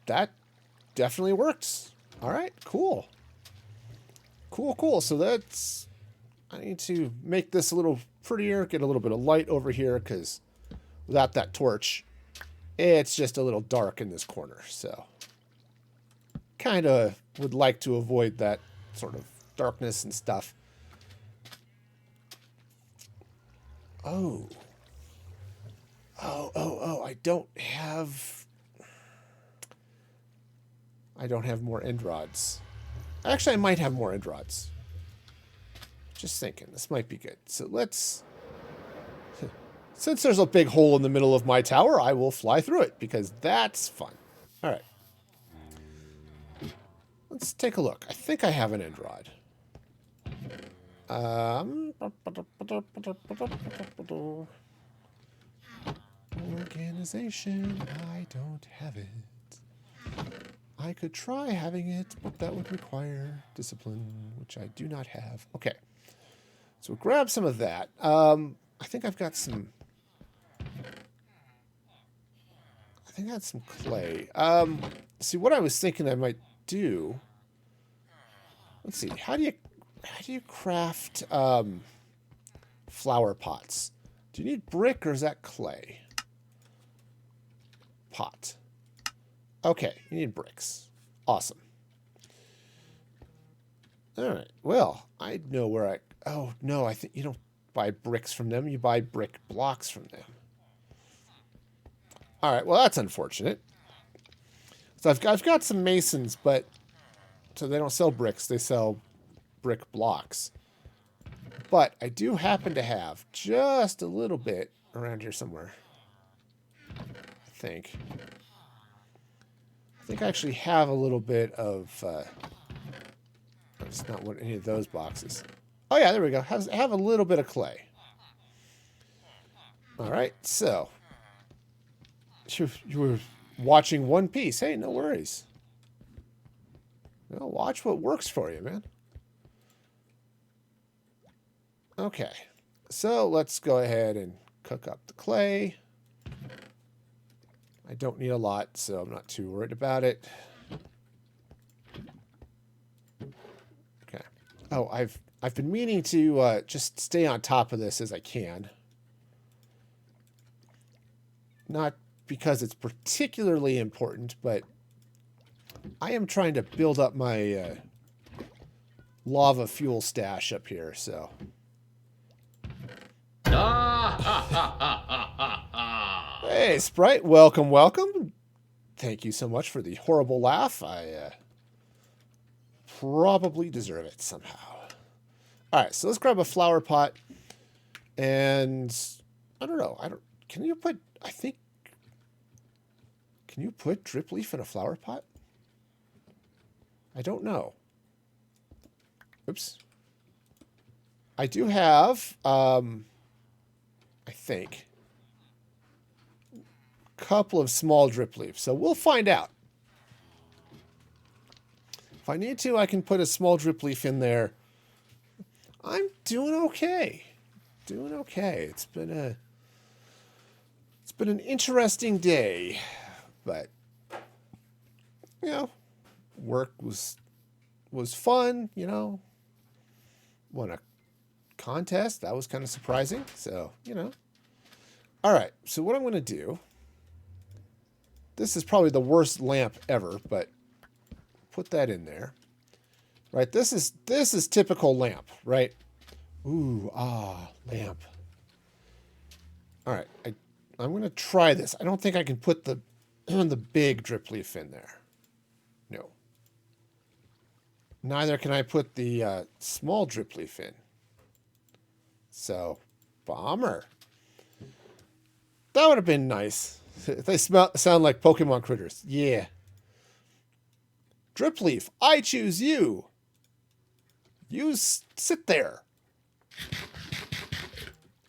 That definitely works. All right, cool. Cool. So that's, I need to make this a little prettier, get a little bit of light over here, because without that torch, it's just a little dark in this corner. So kind of would like to avoid that sort of darkness and stuff. Oh, I don't have more end rods. Actually, I might have more end rods. Just thinking, this might be good. So let's, since there's a big hole in the middle of my tower, I will fly through it because that's fun. All right. Let's take a look. I think I have an end rod. Organization, I don't have it. I could try having it, but that would require discipline, which I do not have. Okay. So we'll grab some of that. I think I've got some... I think I had some clay. See, what I was thinking I might do... Let's see. How do you craft flower pots? Do you need brick or is that clay? Pot. Okay, you need bricks. Awesome. All right. Well, I know where I... Oh, no, I think you don't buy bricks from them. You buy brick blocks from them. All right, well, that's unfortunate. So I've got some masons, but... So they don't sell bricks. They sell brick blocks. But I do happen to have just a little bit around here somewhere. I think I actually have a little bit of... it's not one, any of those boxes. Oh, yeah, there we go. Have a little bit of clay. All right, so... You were watching One Piece. Hey, no worries. Well, watch what works for you, man. Okay, so let's go ahead and cook up the clay. I don't need a lot, so I'm not too worried about it. Okay. Oh, I've been meaning to just stay on top of this as I can. Not because it's particularly important, but I am trying to build up my lava fuel stash up here, so... Hey, Sprite, welcome. Thank you so much for the horrible laugh. I probably deserve it somehow. All right, so let's grab a flower pot. And I don't know. Can you put, can you put drip leaf in a flower pot? I don't know. Oops. I do have, I think, a couple of small drip leaves. So we'll find out. If I need to, I can put a small drip leaf in there. I'm doing okay. Doing okay. It's been an interesting day, but you know, work was fun, you know. Won a contest. That was kind of surprising. So, you know. All right. So what I'm going to do, this is probably the worst lamp ever, but put that in there. Right? This is typical lamp, right? Ooh, lamp. All right. I'm going to try this. I don't think I can put the the big drip leaf in there. No. Neither can I put the small drip leaf in. So, bummer. That would have been nice. They sound like Pokemon critters. Yeah. Drip leaf, I choose you. You sit there.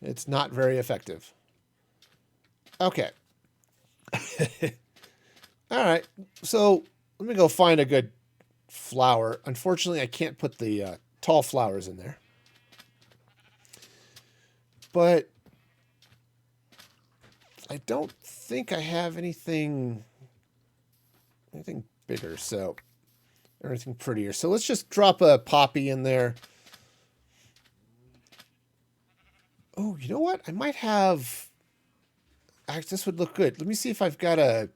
It's not very effective. Okay. All right. So let me go find a good flower. Unfortunately, I can't put the tall flowers in there. But I don't think I have anything bigger, so anything prettier. So let's just drop a poppy in there. Oh, you know what? I might have. Actually, this would look good. Let me see if I've got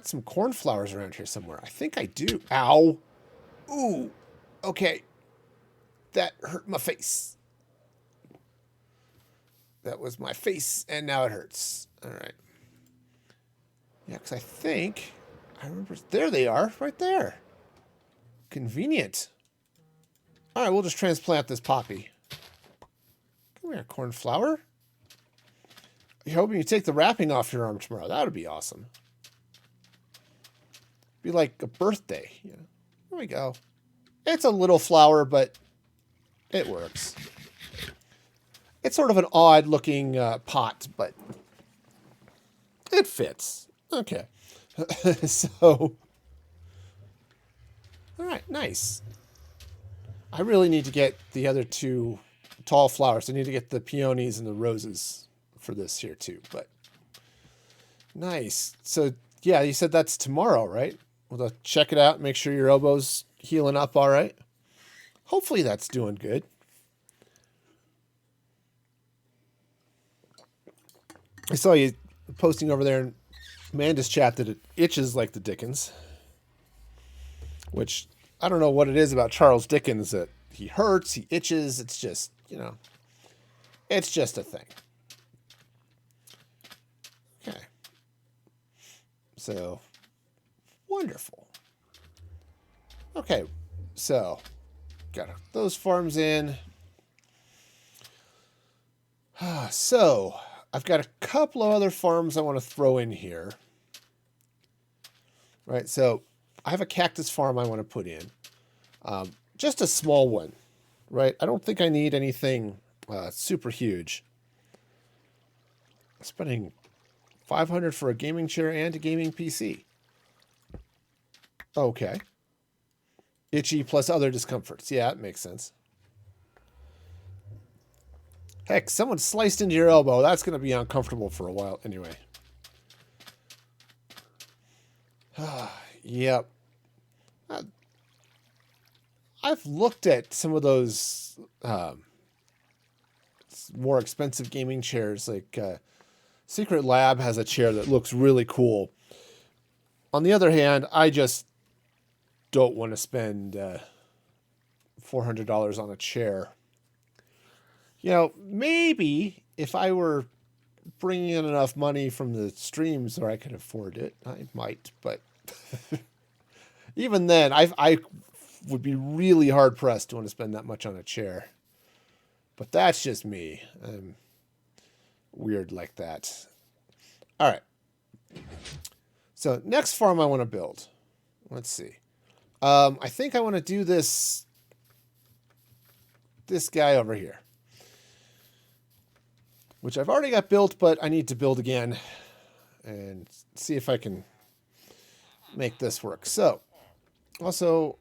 some cornflowers around here somewhere. I think I do. Ow. Ooh. Okay. That hurt my face. That was my face, and now it hurts. All right. Yeah, because I think I remember. There they are, right there. Convenient. All right, we'll just transplant this poppy. Come here, cornflower. You're hoping you take the wrapping off your arm tomorrow. That would be awesome. Be like a birthday. You know. There we go. It's a little flower, but it works. It's sort of an odd-looking pot, but it fits. Okay. So, all right, nice. I really need to get the other two tall flowers. I need to get the peonies and the roses for this here too, but nice. So, yeah, you said that's tomorrow, right? We'll check it out, make sure your elbow's healing up all right. Hopefully that's doing good. I saw you posting over there in Amanda's chat that it itches like the Dickens. Which, I don't know what it is about Charles Dickens that he hurts, he itches. It's just, you know, it's just a thing. Okay. So, wonderful. Okay, so, got those farms in. So, I've got a couple of other farms I want to throw in here. Right, so I have a cactus farm I want to put in. Just a small one, right? I don't think I need anything super huge. I'm spending $500 for a gaming chair and a gaming PC. Okay. Itchy plus other discomforts. Yeah, it makes sense. Heck, someone sliced into your elbow. That's going to be uncomfortable for a while anyway. Yep. I've looked at some of those more expensive gaming chairs. Like Secret Lab has a chair that looks really cool. On the other hand, I just don't want to spend $400 on a chair. You know, maybe if I were bringing in enough money from the streams where I could afford it, I might. But even then, I would be really hard pressed to want to spend that much on a chair. But that's just me. I'm weird like that. All right. So next farm I want to build. Let's see. I think I want to do this guy over here, which I've already got built, but I need to build again and see if I can make this work. So also,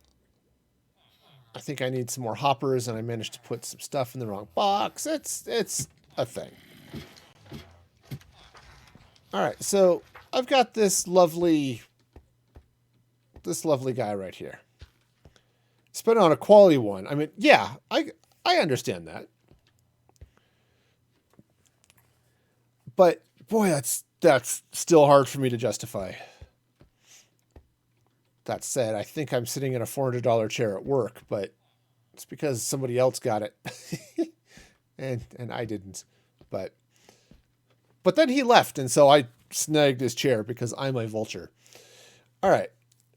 I think I need some more hoppers, and I managed to put some stuff in the wrong box. It's a thing. All right, so I've got this lovely guy right here. Spent on a quality one. I mean, yeah, I understand that. But boy, that's still hard for me to justify. That said, I think I'm sitting in a $400 chair at work, but it's because somebody else got it. and I didn't. But then he left, and so I snagged his chair because I'm a vulture. All right.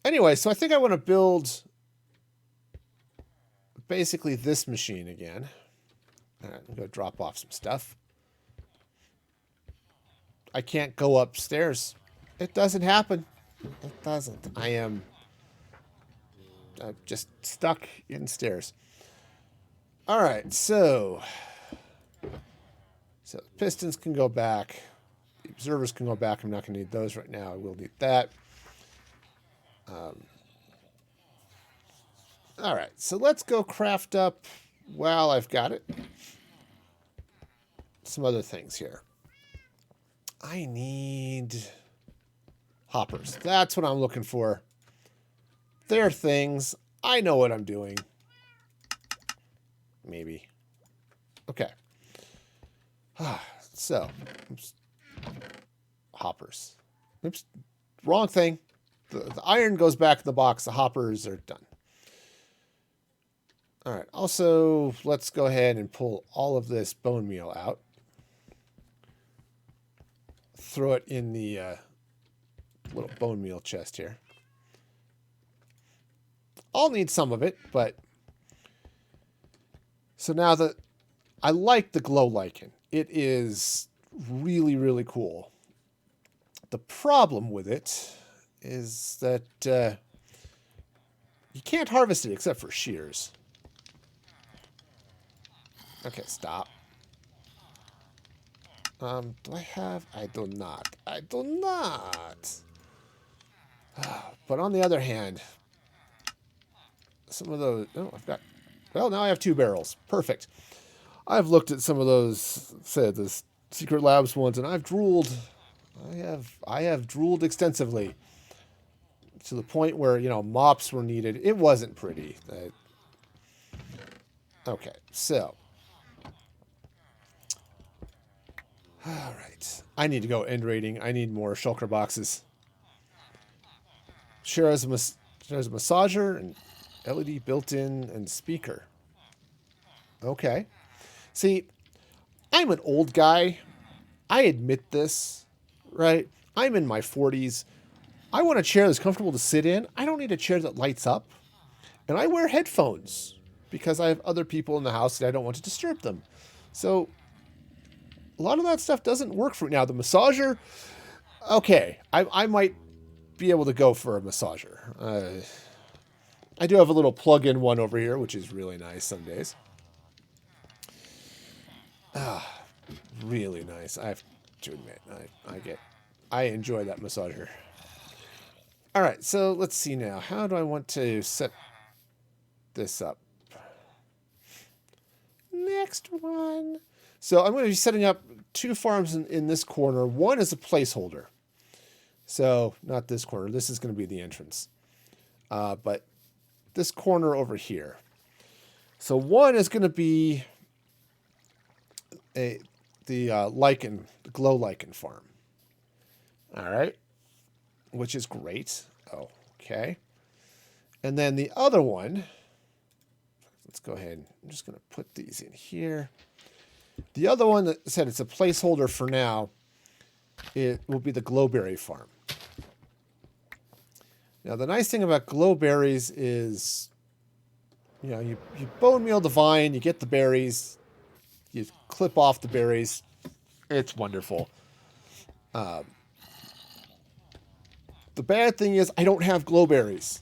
Anyway, so I think I want to build basically this machine again. All right, I'm going to drop off some stuff. I can't go upstairs. It doesn't happen. It doesn't. I'm just stuck in stairs. All right, so pistons can go back. The observers can go back. I'm not going to need those right now. I will need that. All right, so let's go craft up, well, I've got it, some other things here. I need hoppers. That's what I'm looking for. They're things. I know what I'm doing. Maybe. Okay. So, oops. Hoppers. Oops. Wrong thing. The iron goes back in the box. The hoppers are done. All right. Also, let's go ahead and pull all of this bone meal out. Throw it in the little bone meal chest here. I'll need some of it, but... So now that I like the glow lichen. It is really, really cool. The problem with it is that you can't harvest it except for shears. Okay, stop. Do I have? I do not. I do not. But on the other hand, some of those... Oh, I've got... Well, now I have 2 barrels. Perfect. I've looked at some of those, said the Secret Labs ones, and I've drooled. I have drooled extensively to the point where, you know, mops were needed. It wasn't pretty. Okay, so. All right. I need to go end rating. I need more shulker boxes. There's a massager and LED built-in and speaker. Okay. See, I'm an old guy. I admit this, right? I'm in my 40s. I want a chair that's comfortable to sit in. I don't need a chair that lights up. And I wear headphones because I have other people in the house and I don't want to disturb them. So a lot of that stuff doesn't work for me. Now, the massager, okay, I might be able to go for a massager. I do have a little plug-in one over here, which is really nice some days. Really nice. I have to admit, I enjoy that massager. All right, so let's see now. How do I want to set this up? Next one. So I'm going to be setting up 2 farms in this corner. One is a placeholder. So not this corner. This is going to be the entrance. But this corner over here. So one is going to be the glow lichen farm. All right, which is great. Oh, okay. And then the other one, let's go ahead. I'm just going to put these in here. The other one that said it's a placeholder for now, it will be the Glowberry Farm. Now, the nice thing about glowberries is, you know, you bone meal the vine, you get the berries, You clip off the berries. It's wonderful. The bad thing is I don't have glowberries.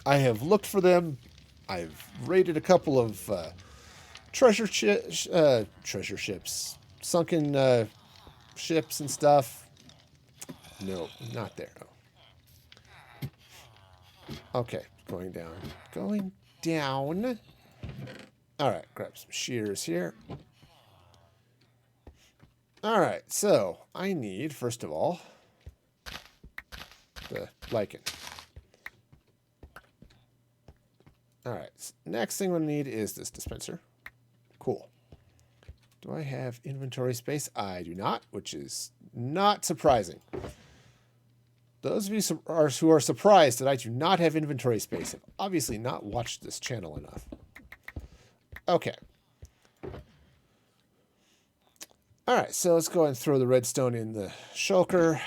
I have looked for them. I've raided a couple of treasure ships, sunken ships and stuff. No, not there. No. Okay, going down. Going down. All right, grab some shears here. All right, so I need, first of all, the lichen. All right, next thing we need is this dispenser. Cool. Do I have inventory space? I do not, which is not surprising. Those of you who are surprised that I do not have inventory space have obviously not watched this channel enough. Okay. All right, so let's go ahead and throw the redstone in the shulker.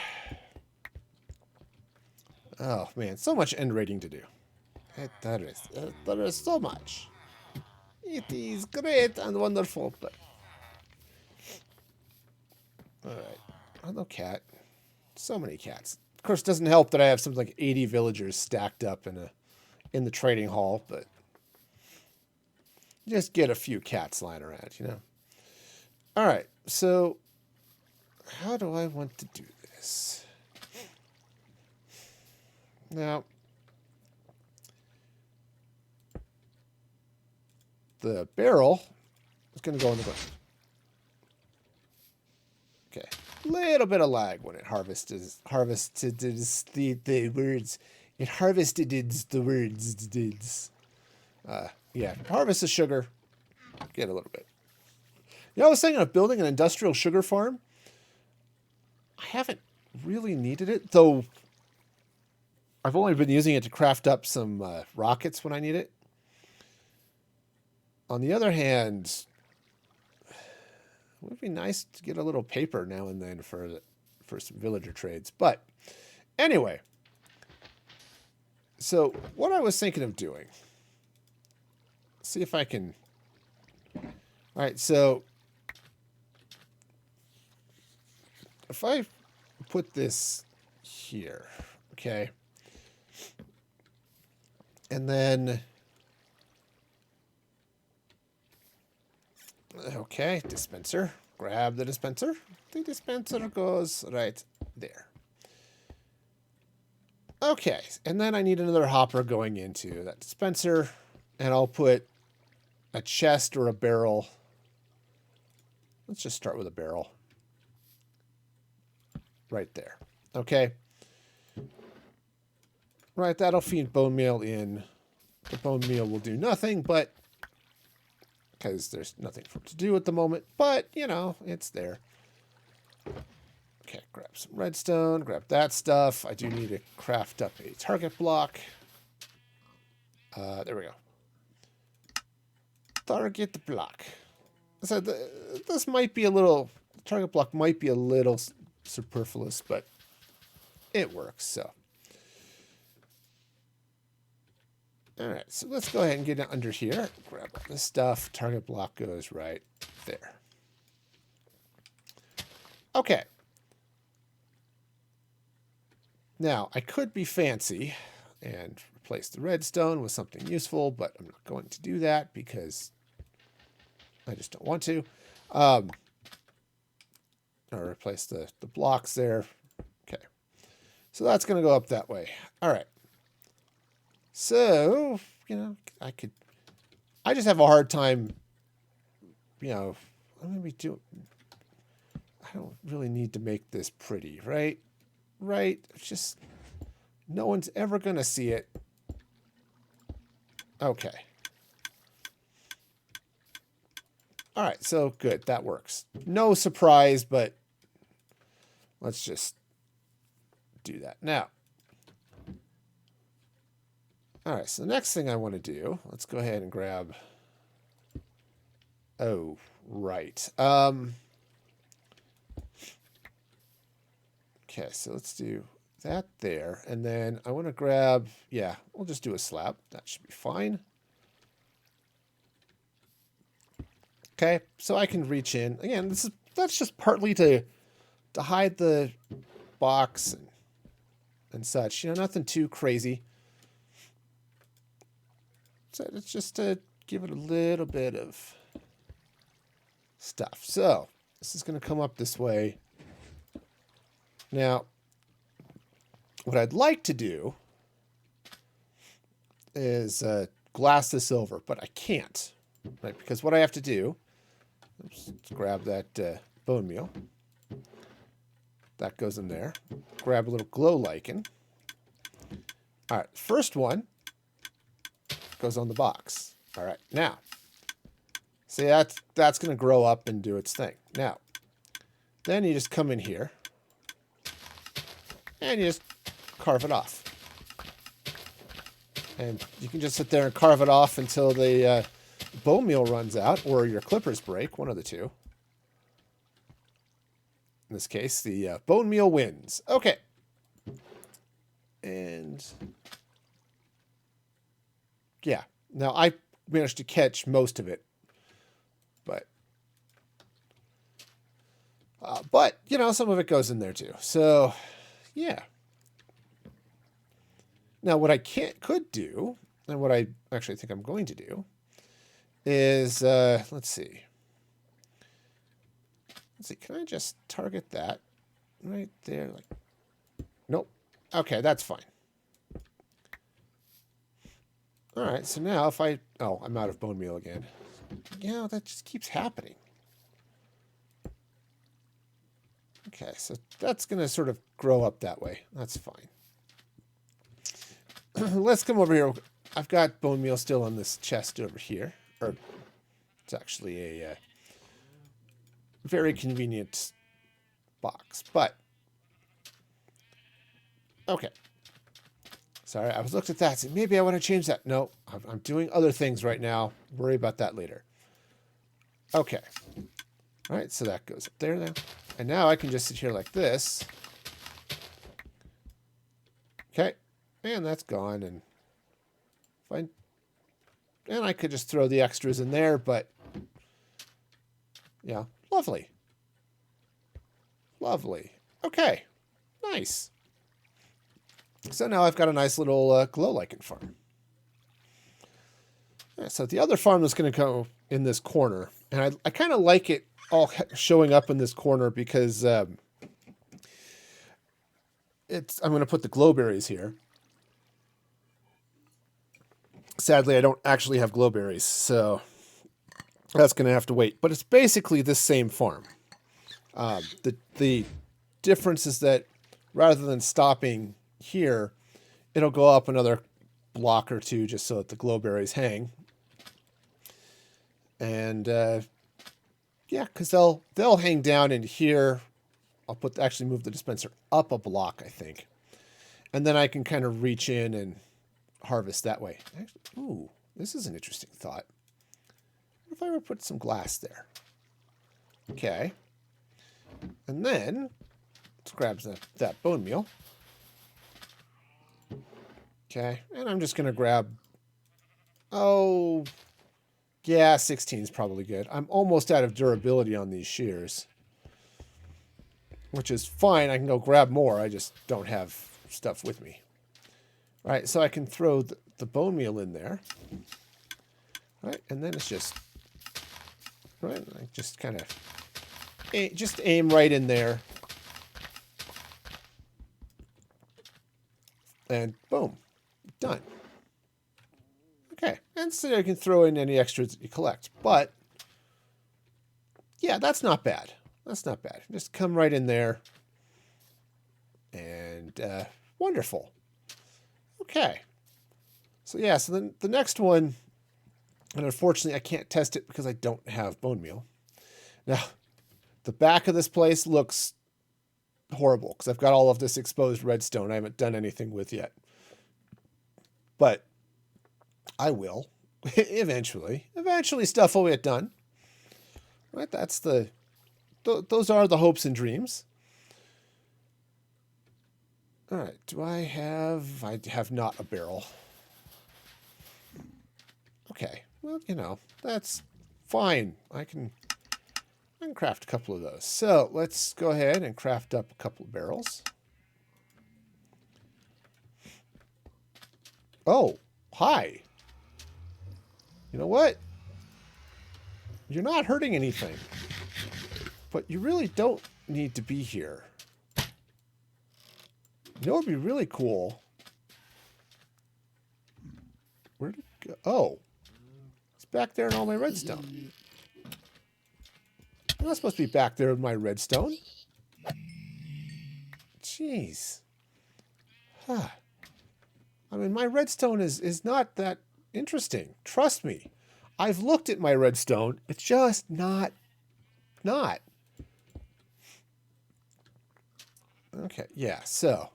Oh, man, so much end rating to do. There is so much. It is great and wonderful, but... All right. Hello, cat. So many cats. Of course, it doesn't help that I have something like 80 villagers stacked up in the trading hall, but... Just get a few cats lying around, you know? All right, so... How do I want to do this? Now... The barrel is going to go in the ground. Okay. Little bit of lag when it harvested the words. It harvested the words. Yeah, harvest the sugar. Get a little bit. You know, I was thinking of building an industrial sugar farm. I haven't really needed it, though I've only been using it to craft up some rockets when I need it. On the other hand, it would be nice to get a little paper now and then for some villager trades. But anyway, so what I was thinking of doing, see if I can. All right, so if I put this here, okay, and then. Okay, dispenser. Grab the dispenser. The dispenser goes right there. Okay, and then I need another hopper going into that dispenser, and I'll put a chest or a barrel. Let's just start with a barrel. Right there. Okay. Right, that'll feed bone meal in. The bone meal will do nothing, but because there's nothing for it to do at the moment, but, you know, it's there. Okay, grab some redstone, grab that stuff. I do need to craft up a target block. There we go. Target block. So this might be a little, the target block might be a little superfluous, but it works, so. All right, so let's go ahead and get under here. Grab all this stuff. Target block goes right there. Okay. Now, I could be fancy and replace the redstone with something useful, but I'm not going to do that because I just don't want to. Or replace the blocks there. Okay. So that's going to go up that way. All right. So, you know, I just have a hard time, you know, I don't really need to make this pretty, right? Right? It's just, no one's ever going to see it. Okay. All right, so good, that works. No surprise, but let's just do that. Now, all right, so the next thing I want to do, let's go ahead and grab, oh, right. Okay, so let's do that there, and then I want to grab, yeah, we'll just do a slab. That should be fine. Okay, so I can reach in. Again, that's just partly to hide the box and such. You know, nothing too crazy. So it's just to give it a little bit of stuff. So this is going to come up this way. Now, what I'd like to do is glass this over, but I can't, right? Because what I have to do, let's grab that bone meal. That goes in there. Grab a little glow lichen. All right, first one goes on the box. All right, now, see that's going to grow up and do its thing. Now, then you just come in here and you just carve it off. And you can just sit there and carve it off until the bone meal runs out or your clippers break, one of the two. In this case, the bone meal wins. Okay. And yeah, now I managed to catch most of it, but you know, some of it goes in there too. So yeah. Now what I could do, and what I actually think I'm going to do, is let's see. Can I just target that right there? Like, nope. Okay, that's fine. All right, so now if I'm out of bone meal again. Yeah, that just keeps happening. Okay, so that's going to sort of grow up that way. That's fine. Let's come over here. I've got bone meal still on this chest over here. Or it's actually a very convenient box, but okay. Sorry, I was looked at that. So maybe I want to change that. No, I'm doing other things right now. Worry about that later. Okay. All right, so that goes up there now. And now I can just sit here like this. Okay. And that's gone. And fine. And I could just throw the extras in there, but yeah, lovely. Lovely. Okay. Nice. So now I've got a nice little glow lichen farm. Yeah, so the other farm is going to go in this corner. And I kind of like it all showing up in this corner because I'm going to put the glowberries here. Sadly, I don't actually have glowberries, so that's going to have to wait. But it's basically the same farm. The difference is that rather than stopping here, it'll go up another block or two just so that the glowberries hang. And yeah, because they'll hang down in here. I'll actually move the dispenser up a block, I think. And then I can kind of reach in and harvest that way. Actually, ooh, this is an interesting thought. What if I were to put some glass there? Okay. And then let's grab that bone meal. Okay, and I'm just going to grab, yeah, 16 is probably good. I'm almost out of durability on these shears, which is fine. I can go grab more. I just don't have stuff with me. All right, so I can throw the bone meal in there. All right, and then it's just, right, I just kind of, just aim right in there. And boom, done. Okay, and so you can throw in any extras that you collect. But, yeah, that's not bad. That's not bad. Just come right in there. And wonderful. Okay. So, yeah, so then the next one, and unfortunately I can't test it because I don't have bone meal. Now, the back of this place looks horrible because I've got all of this exposed redstone I haven't done anything with yet. But I will eventually. Eventually stuff will get done. Right? That's those are the hopes and dreams. All right. I have not a barrel. Okay. Well, you know, that's fine. I can craft a couple of those. So let's go ahead and craft up a couple of barrels. Oh, hi. You know what? You're not hurting anything. But you really don't need to be here. You know what would be really cool? Where'd it go? Oh. It's back there in all my redstone. I'm not supposed to be back there with my redstone. Jeez. Huh. I mean, my redstone is not that interesting. Trust me. I've looked at my redstone. It's just not. Okay, yeah, so.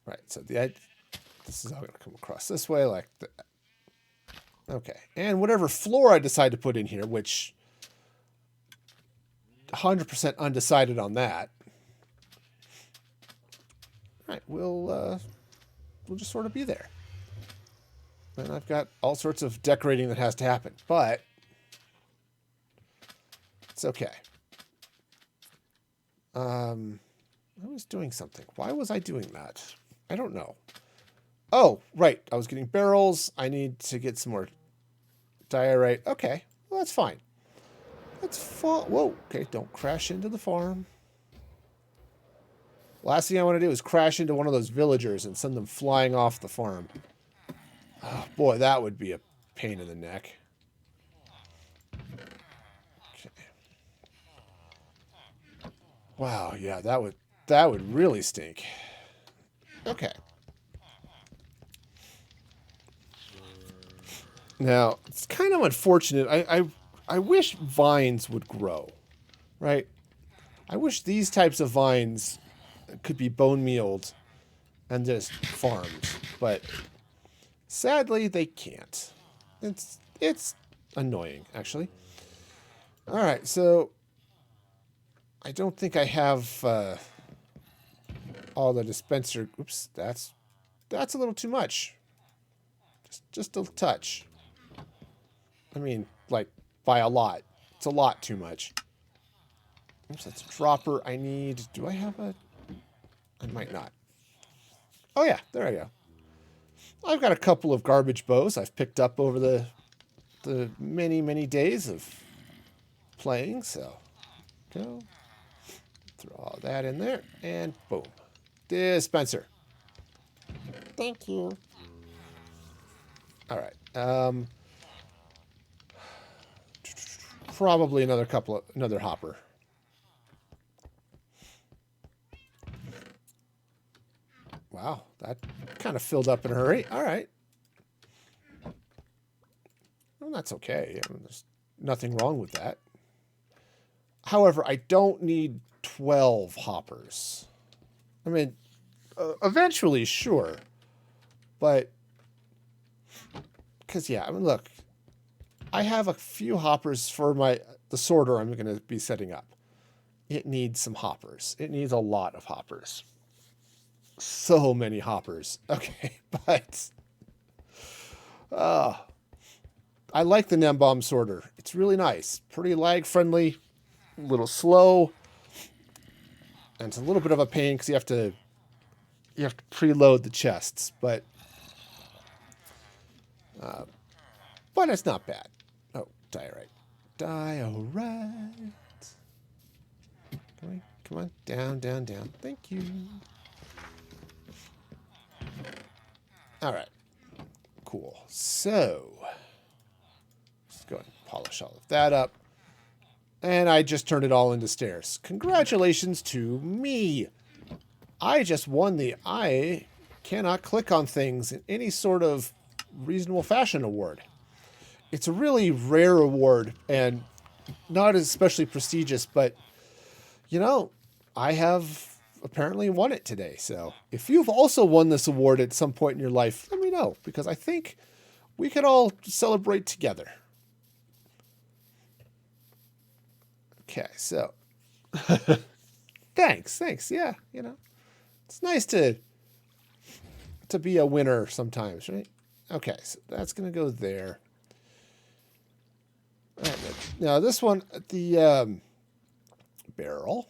Right, so this is all going to come across this way like that. Okay, and whatever floor I decide to put in here, which 100% undecided on that. All right, we'll just sort of be there. And I've got all sorts of decorating that has to happen, but it's okay. I was doing something. Why was I doing that? I don't know. Oh, right. I was getting barrels. I need to get some more diorite. Okay. Well, that's fine. That's fine. Whoa. Okay. Don't crash into the farm. Last thing I want to do is crash into one of those villagers and send them flying off the farm. Oh, boy, that would be a pain in the neck. Okay. Wow, yeah, that would really stink. Okay. Now, it's kind of unfortunate. I wish vines would grow, right? I wish these types of vines could be bone mealed and just farmed, but sadly they can't. It's annoying, actually. All right, so I don't think I have all the dispenser. Oops, that's a little too much. Just a touch. I mean, like by a lot. It's a lot too much. Oops, that's a dropper. I need. Do I have a? I might not. Oh yeah, there I go. I've got a couple of garbage bows I've picked up over the many days of playing. So go. Throw all that in there, and boom. Dispenser. Thank you. All right. Probably another hopper. Wow, that kind of filled up in a hurry. All right. Well, that's okay. I mean, there's nothing wrong with that. However, I don't need 12 hoppers. I mean, eventually, sure. But, because, yeah, I mean, look. I have a few hoppers for the sorter I'm going to be setting up. It needs some hoppers. It needs a lot of hoppers. So many hoppers. Okay, but I like the NemBomb sorter. It's really nice. Pretty lag friendly. A little slow. And it's a little bit of a pain because you have to preload the chests, but it's not bad. Oh, diorite. Diorite. Come on. Down. Thank you. All right. Cool. So, let's go ahead and polish all of that up. And I just turned it all into stairs. Congratulations to me. I just won the I cannot click on things in any sort of reasonable fashion award. It's a really rare award and not especially prestigious, but, I have apparently won it today. So if you've also won this award at some point in your life, let me know, because I think we could all celebrate together. Okay, so thanks. Yeah, it's nice to be a winner sometimes, right? Okay, so that's going to go there. All right, now this one, the barrel.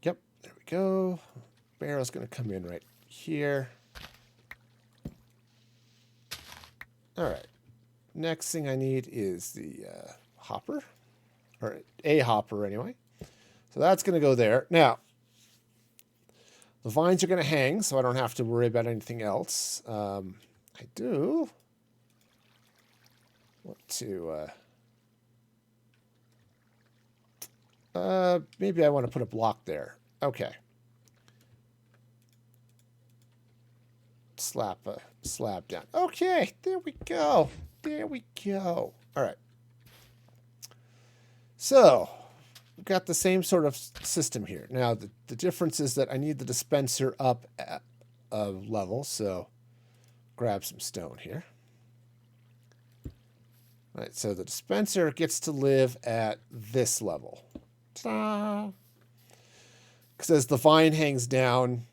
Yep, there we go. Barrel's going to come in right here. All right. Next thing I need is the hopper, or a hopper anyway. So that's going to go there. Now, the vines are going to hang, so I don't have to worry about anything else. I do want to... maybe I want to put a block there. Okay. Slap a slab down. Okay, there we go. There we go. All right. So, we've got the same sort of system here. Now, the difference is that I need the dispenser up at a level, so grab some stone here. All right, so the dispenser gets to live at this level. Ta-da! Because as the vine hangs down,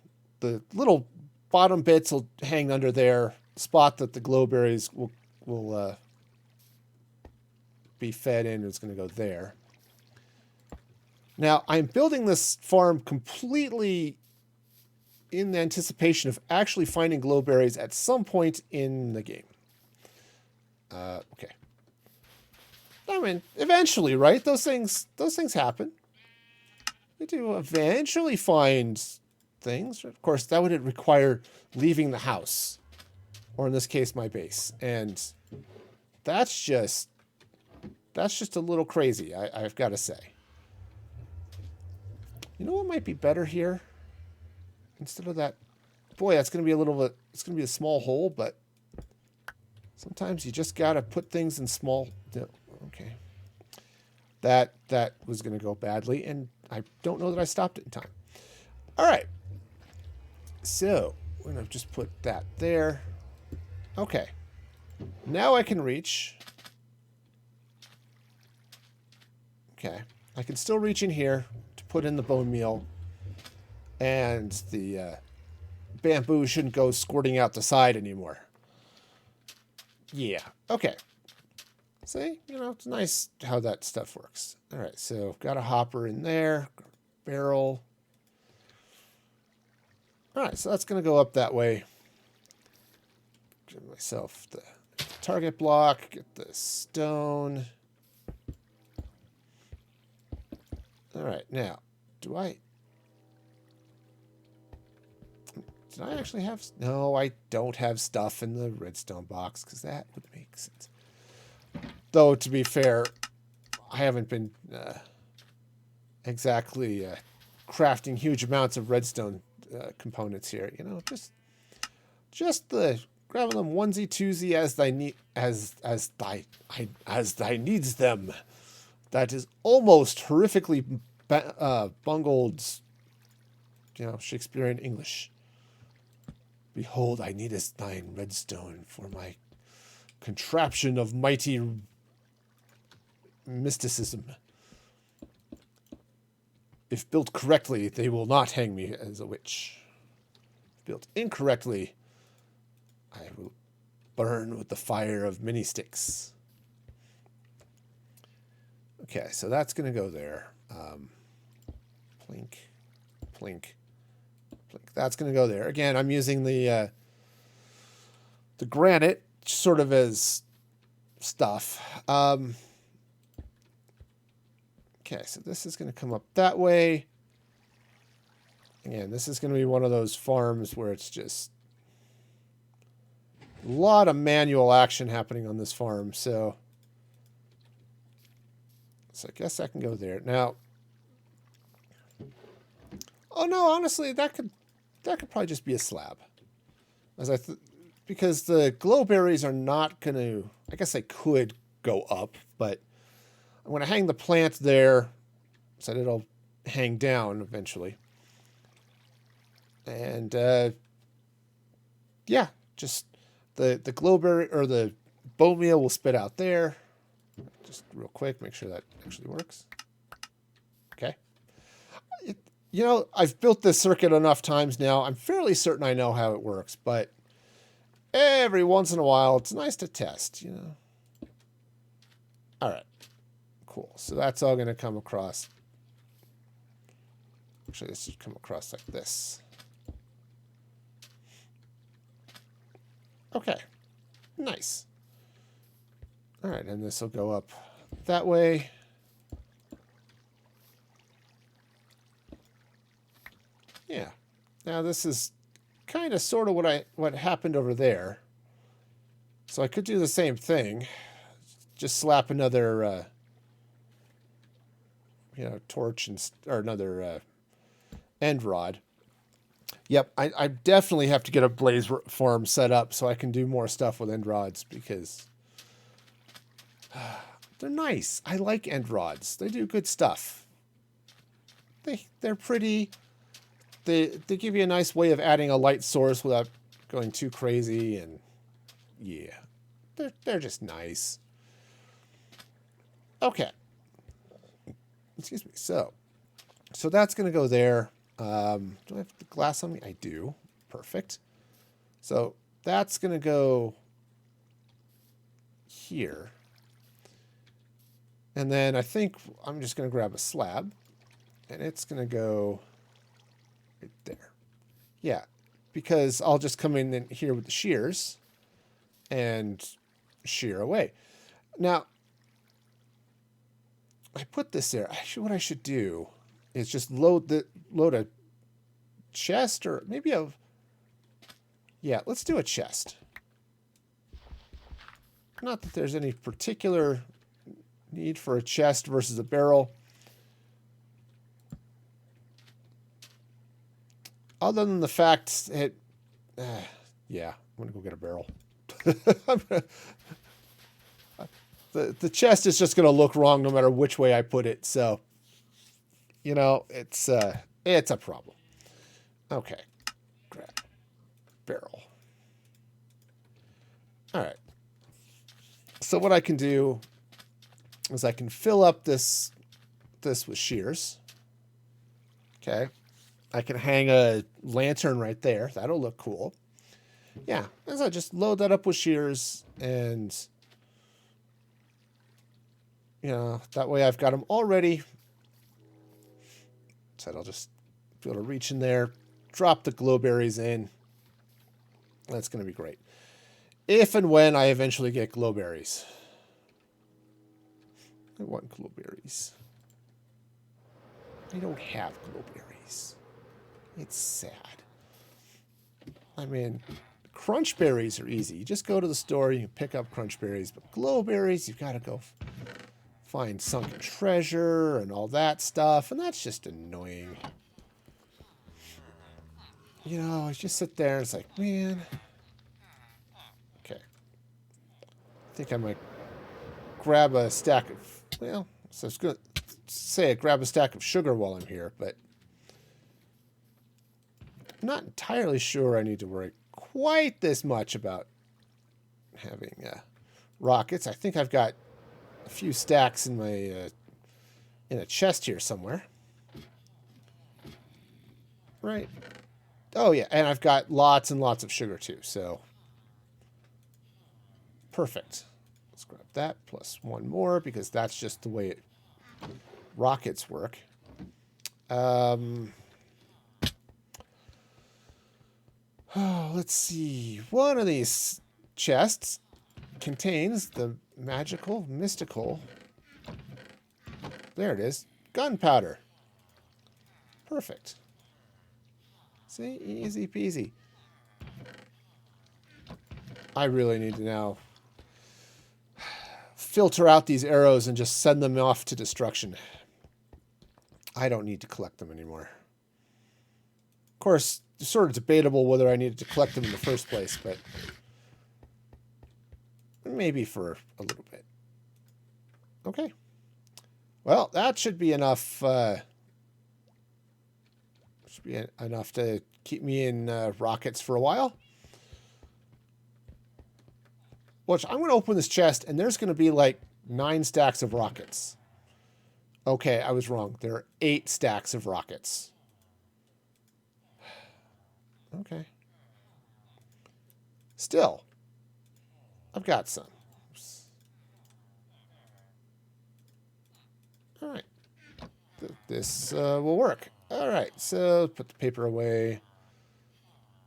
the little bottom bits will hang under their spot that the glowberries will be fed in. It's going to go there. Now, I'm building this farm completely in anticipation of actually finding glowberries at some point in the game. Okay. I mean, eventually, right? Those things happen. We do eventually find things. Of course, that would require leaving the house, or in this case, my base. And that's just a little crazy, I've got to say. You know what might be better here? Instead of that, boy, that's going to be a little bit, it's going to be a small hole, but sometimes you just got to put things in small, okay. That was going to go badly, and I don't know that I stopped it in time. All right. So, we're going to just put that there. Okay. Now I can reach. Okay. I can still reach in here to put in the bone meal. And the bamboo shouldn't go squirting out the side anymore. Yeah. Okay. See? You know, it's nice how that stuff works. All right. So, got a hopper in there. Barrel. All right, so that's going to go up that way. Give myself the target block, get the stone. All right, now, did I actually have... No, I don't have stuff in the redstone box, because that would make sense. Though, to be fair, I haven't been exactly crafting huge amounts of redstone components here, you know, just the grabbing them onesie twosie as thy need as thy needs them. That is almost horrifically bungled, you know, Shakespearean English. Behold, I needest thine redstone for my contraption of mighty mysticism. If built correctly, they will not hang me as a witch. If built incorrectly, I will burn with the fire of many sticks. Okay, so that's going to go there. Plink, plink, plink. That's going to go there. Again, I'm using the granite sort of as stuff. Okay, so this is going to come up that way. Again, this is going to be one of those farms where it's just a lot of manual action happening on this farm. So I guess that can go there. Now, oh no, honestly, that could probably just be a slab. Because the glowberries are not going to, I guess they could go up, but I'm going to hang the plant there so that it'll hang down eventually. And, yeah, just the glowberry or the bone meal will spit out there. Just real quick, make sure that actually works. Okay. You know, I've built this circuit enough times now. I'm fairly certain I know how it works, but every once in a while, it's nice to test, you know. All right. Cool. So that's all going to come across. Actually, this should come across like this. Okay. Nice. All right, and this will go up that way. Yeah. Now this is kind of sort of what happened over there. So I could do the same thing. Just slap another torch or another end rod. Yep, I definitely have to get a blaze farm set up so I can do more stuff with end rods because they're nice. I like end rods. They do good stuff. They're pretty. They give you a nice way of adding a light source without going too crazy, and yeah, they're just nice. Okay. Excuse me. So that's going to go there. Do I have the glass on me? I do. Perfect. So that's going to go here. And then I think I'm just going to grab a slab, and it's going to go right there. Yeah, because I'll just come in here with the shears and shear away. Now, I put this there. Actually, what I should do is just load a chest, or maybe yeah, let's do a chest. Not that there's any particular need for a chest versus a barrel. Other than the fact that, yeah, I'm going to go get a barrel. The chest is just going to look wrong no matter which way I put it. So, it's a problem. Okay. Grab barrel. All right. So what I can do is I can fill up this with shears. Okay. I can hang a lantern right there. That'll look cool. Yeah. As I just load that up with shears, and that way I've got them all ready. So I'll just be able to reach in there, drop the glowberries in. That's going to be great. If and when I eventually get glowberries. I want glowberries. I don't have glowberries. It's sad. I mean, crunch berries are easy. You just go to the store, you can pick up crunch berries. But glowberries, you've got to go find sunken treasure and all that stuff. And that's just annoying. I just sit there and it's like, man. Okay. I think I might grab a stack of, so I was going to say grab a stack of sugar while I'm here, but I'm not entirely sure I need to worry quite this much about having rockets. I think I've got a few stacks in my in a chest here somewhere. Right. Oh, yeah, and I've got lots and lots of sugar, too, so perfect. Let's grab that, plus one more, because that's just the way rockets work. Let's see. One of these chests contains the mystical, there it is, gunpowder. Perfect. See? Easy peasy. I really need to now filter out these arrows and just send them off to destruction. I don't need to collect them anymore. Of course, it's sort of debatable whether I needed to collect them in the first place, but maybe for a little bit. Okay. Well, that should be enough. Should be enough to keep me in rockets for a while. Watch, I'm going to open this chest, and there's going to be like 9 stacks of rockets. Okay, I was wrong. There are 8 stacks of rockets. Okay. Still, I've got some. Oops. this will work. All right, so put the paper away.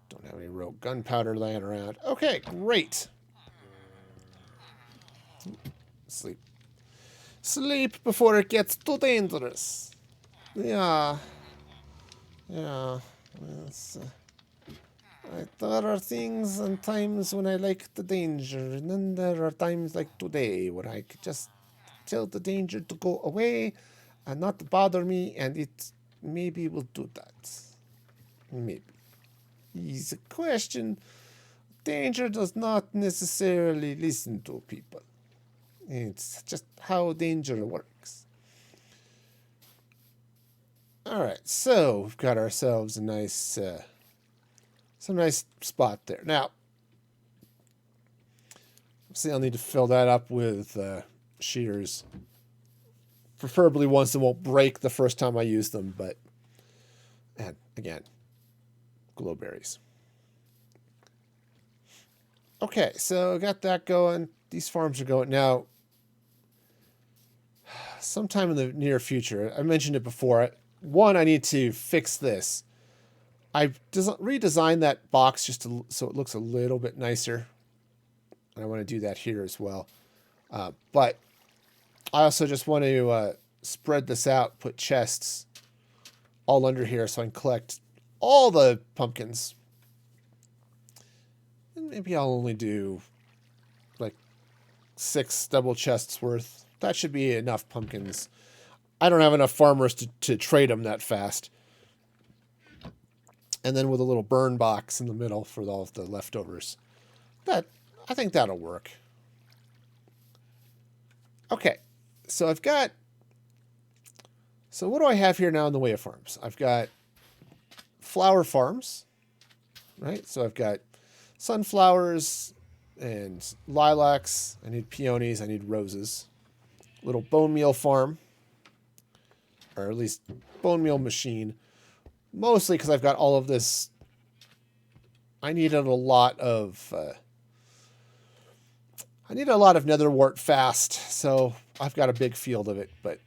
Don't have any real gunpowder laying around. Okay, great. Sleep. Sleep before it gets too dangerous. Yeah. Yeah. It's, there are things and times when I like the danger, and then there are times like today where I could just tell the danger to go away and not bother me, and it maybe will do that. Maybe. It's a question. Danger does not necessarily listen to people. It's just how danger works. All right, so we've got ourselves a nice, some nice spot there. Now, see, I'll need to fill that up with shears, preferably ones that won't break the first time I use them. But, and again, glowberries. Okay, so got that going. These farms are going now. Sometime in the near future, I mentioned it before. One, I need to fix this. I've redesigned that box just so it looks a little bit nicer. And I want to do that here as well. But I also just want to spread this out, put chests all under here so I can collect all the pumpkins. And maybe I'll only do like 6 double chests worth. That should be enough pumpkins. I don't have enough farmers to trade them that fast. And then with a little burn box in the middle for all of the leftovers. I think that'll work. Okay, so I've got... So what do I have here now in the way of farms? I've got flower farms, right? So I've got sunflowers and lilacs. I need peonies. I need roses. Little bone meal farm. Or at least bone meal machine. Mostly because I've got all of this. I needed a lot of netherwort fast, so I've got a big field of it, but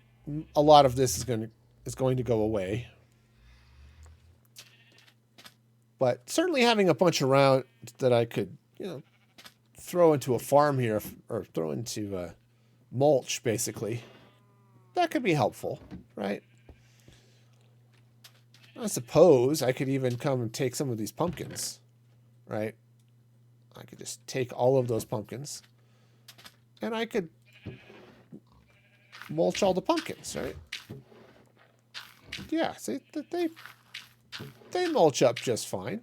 a lot of this is going to go away. But certainly having a bunch around that I could, throw into a farm here, or throw into mulch, basically, that could be helpful, right? I suppose I could even come and take some of these pumpkins, right? I could just take all of those pumpkins, and I could mulch all the pumpkins, right? Yeah, see, they mulch up just fine.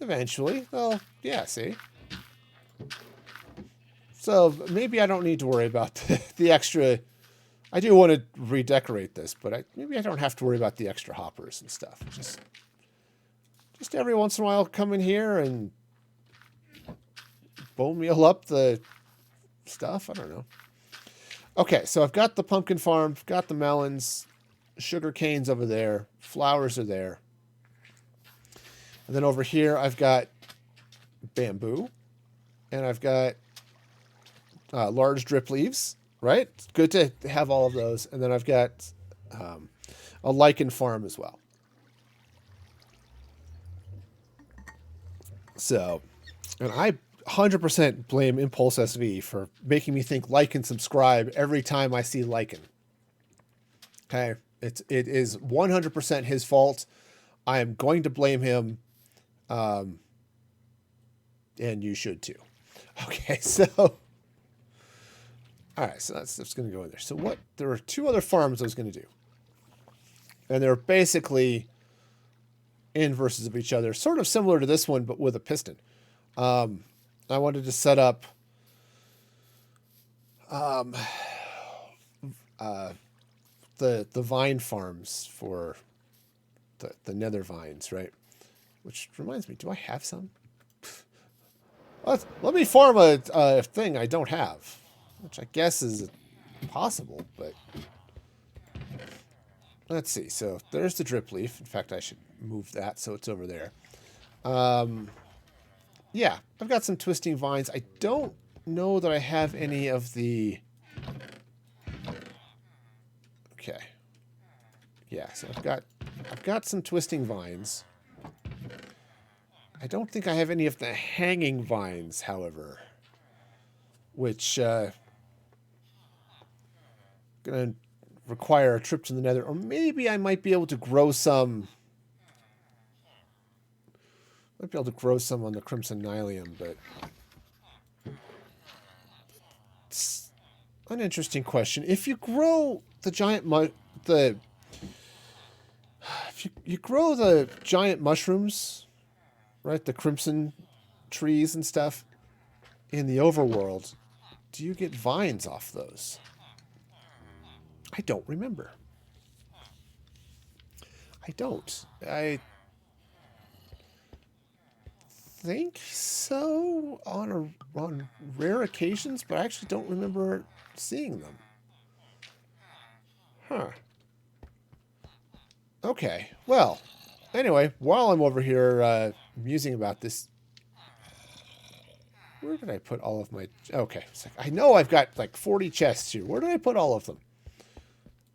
Eventually, well, yeah, see? So maybe I don't need to worry about the extra... I do want to redecorate this, but maybe I don't have to worry about the extra hoppers and stuff. Just every once in a while come in here and bone meal up the stuff. I don't know. Okay, so I've got the pumpkin farm, got the melons, sugar canes over there, flowers are there. And then over here I've got bamboo, and I've got large drip leaves. Right? It's good to have all of those. And then I've got a lichen farm as well. So, and I 100% blame Impulse SV for making me think like and subscribe every time I see lichen. Okay? It is 100% his fault. I am going to blame him. And you should too. Okay, so... All right, so that's going to go in there. So there were 2 other farms I was going to do. And they're basically inverses of each other, sort of similar to this one, but with a piston. I wanted to set up the vine farms for the nether vines, right? Which reminds me, do I have some? Let me farm a thing I don't have. Which I guess is possible, but... Let's see. So there's the drip leaf. In fact, I should move that so it's over there. Yeah, I've got some twisting vines. I don't know that I have any of the... Okay. Yeah, so I've got some twisting vines. I don't think I have any of the hanging vines, however, which gonna require a trip to the Nether, or maybe I might be able to grow some. Might be able to grow some on the Crimson Nylium, but it's an interesting question. If you grow the giant if you grow the giant mushrooms, right, the crimson trees and stuff in the overworld, do you get vines off those? I don't remember. I don't. I think so on rare occasions, but I actually don't remember seeing them. Huh. Okay. Well, anyway, while I'm over here musing about this, where did I put all of my... Okay. It's like, I know I've got like 40 chests here. Where did I put all of them?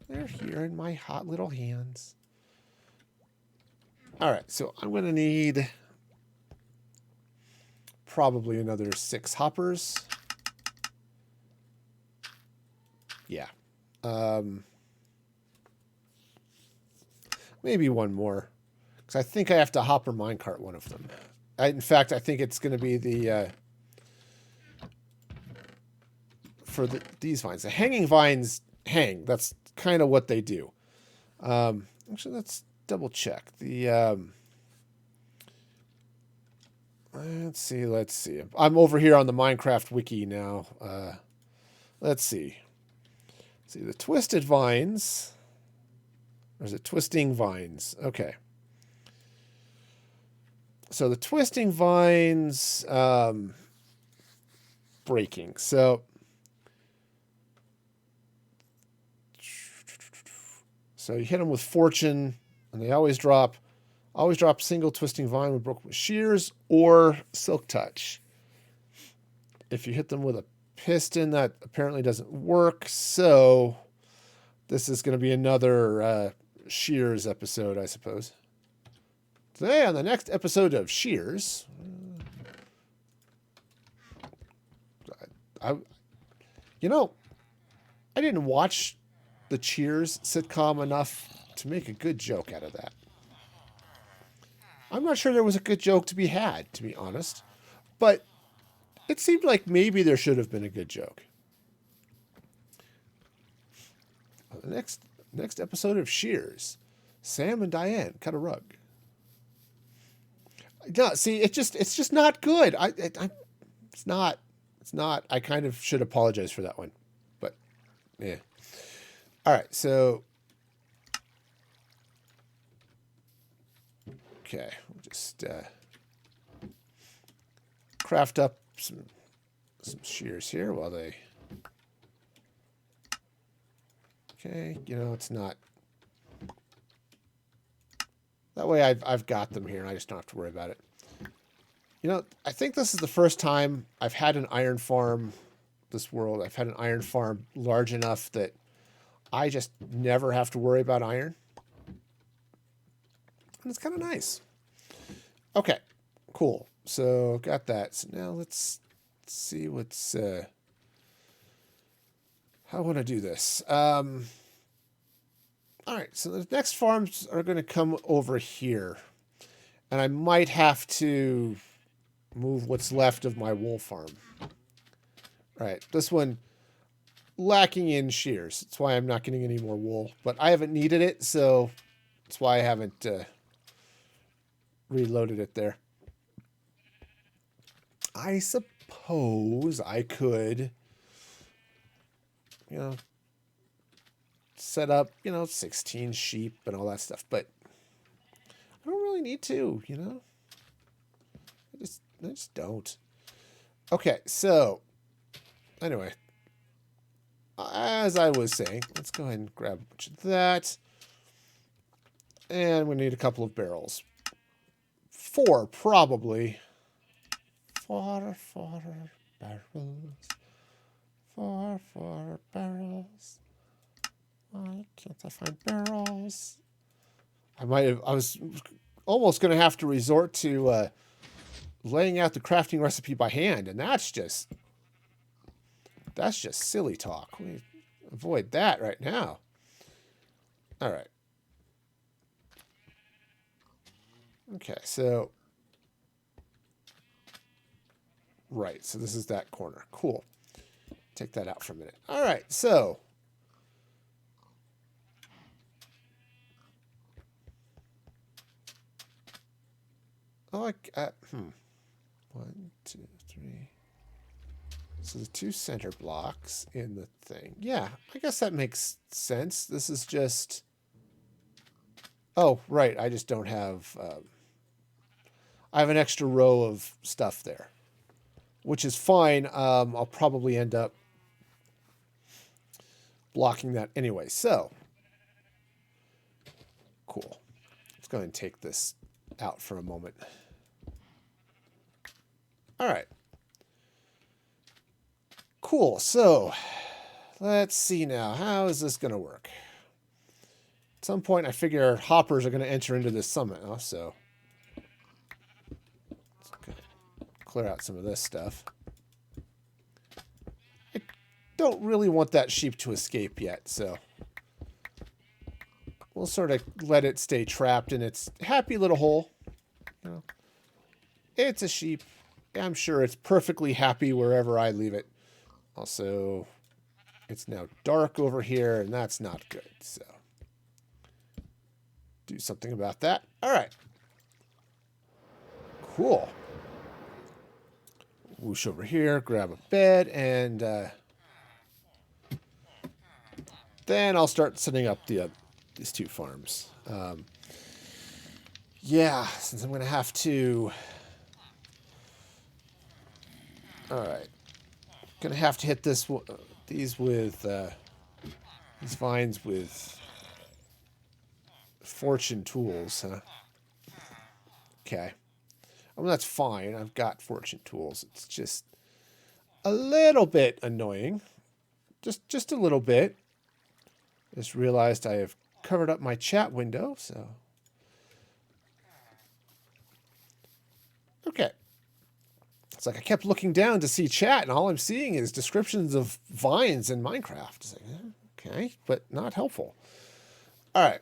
They're here in my hot little hands. All right. So I'm going to need probably another 6 hoppers. Yeah. Maybe one more. Because I think I have to hopper minecart one of them. In fact, I think it's going to be the... for these vines. The hanging vines hang. That's kind of what they do. Actually, let's double check. The... let's see. I'm over here on the Minecraft wiki now. Let's see. See, the twisted vines... Or is it twisting vines? Okay. So the twisting vines breaking. So you hit them with fortune, and they always drop single twisting vine with broken shears or silk touch. If you hit them with a piston, that apparently doesn't work. So this is going to be another shears episode, I suppose. Today on the next episode of Shears, I didn't watch the Cheers sitcom enough to make a good joke out of that. I'm not sure there was a good joke to be had, to be honest, but it seemed like maybe there should have been a good joke. The next episode of Shears, Sam and Diane cut a rug. No, see, it's just not good. It's not. I kind of should apologize for that one, but yeah. All right, so okay, we'll just craft up some shears here while they. Okay, it's not. That way I've got them here and I just don't have to worry about it. I think this is the first time I've had an iron farm this world. I've had an iron farm large enough that I just never have to worry about iron. And it's kind of nice. Okay, cool. So got that. So now let's see what's... how I want to do this. All right, so the next farms are going to come over here. And I might have to move what's left of my wool farm. All right, this one lacking in shears. That's why I'm not getting any more wool. But I haven't needed it, so that's why I haven't reloaded it there. I suppose I could, set up, 16 sheep and all that stuff, but I don't really need to, I just don't. Okay, so anyway, as I was saying, let's go ahead and grab a bunch of that. And we need a couple of barrels. 4, probably. 4 barrels. 4 barrels. Why can't I find barrels? I was almost going to have to resort to laying out the crafting recipe by hand, and that's just silly talk. We avoid that right now. All right. Okay, so right, so this is that corner. Cool. Take that out for a minute. All right, so oh, 1, 2, 3. So the 2 center blocks in the thing. Yeah, I guess that makes sense. This is just. Oh, right. I just don't have. I have an extra row of stuff there, which is fine. I'll probably end up blocking that anyway. So, cool. Let's go ahead and take this out for a moment. All right. Cool. So, let's see now. How is this going to work? At some point, I figure hoppers are going to enter into this summit. So, let's clear out some of this stuff. I don't really want that sheep to escape yet, so we'll sort of let it stay trapped in its happy little hole. You know, it's a sheep. I'm sure it's perfectly happy wherever I leave it. Also, it's now dark over here, and that's not good. So, do something about that. All right. Cool. Whoosh over here, grab a bed, and then I'll start setting up these 2 farms. Yeah, since I'm going to have to. All right, going to have to hit these with these vines with fortune tools, huh? Okay. Well, that's fine. I've got fortune tools. It's just a little bit annoying. Just a little bit. Just realized I have covered up my chat window, so. Okay. It's like I kept looking down to see chat, and all I'm seeing is descriptions of vines in Minecraft. It's like, okay, but not helpful. All right.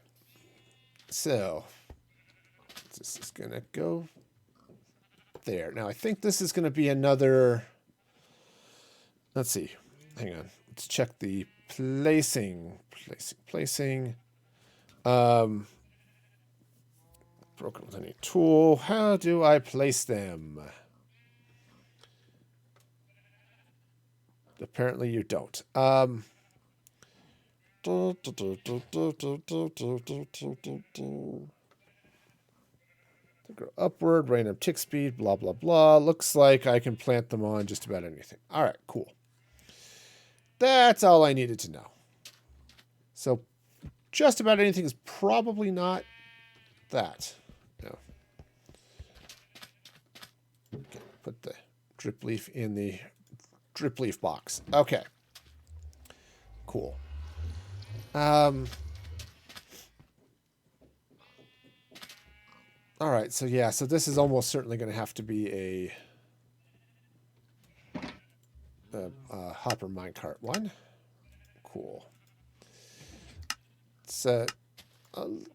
So, this is going to go there. Now, I think this is going to be another. Let's see. Hang on. Let's check the placing. Broken with any tool. How do I place them? Apparently you don't. Go upward, random tick speed, blah, blah, blah. Looks like I can plant them on just about anything. All right, cool. That's all I needed to know. So just about anything is probably not that. No. Okay, put the drip leaf in the drip leaf box. Okay. Cool. All right, so yeah, so this is almost certainly going to have to be a hopper minecart one. Cool. So I'm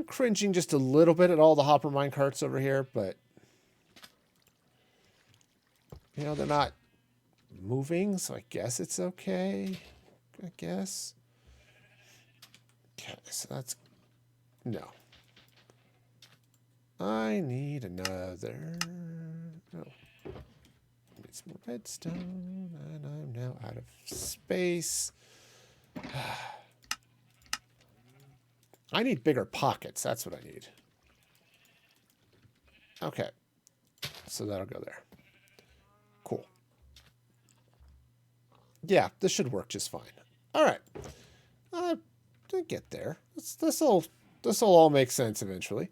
cringing just a little bit at all the hopper minecarts over here, but you know, they're not moving, so I guess it's okay. I guess. Okay, so that's no. I need another. No. Need some more redstone, and I'm now out of space. I need bigger pockets. That's what I need. Okay. So that'll go there. Cool. Yeah, this should work just fine. All right. Didn't get there. This'll all make sense eventually.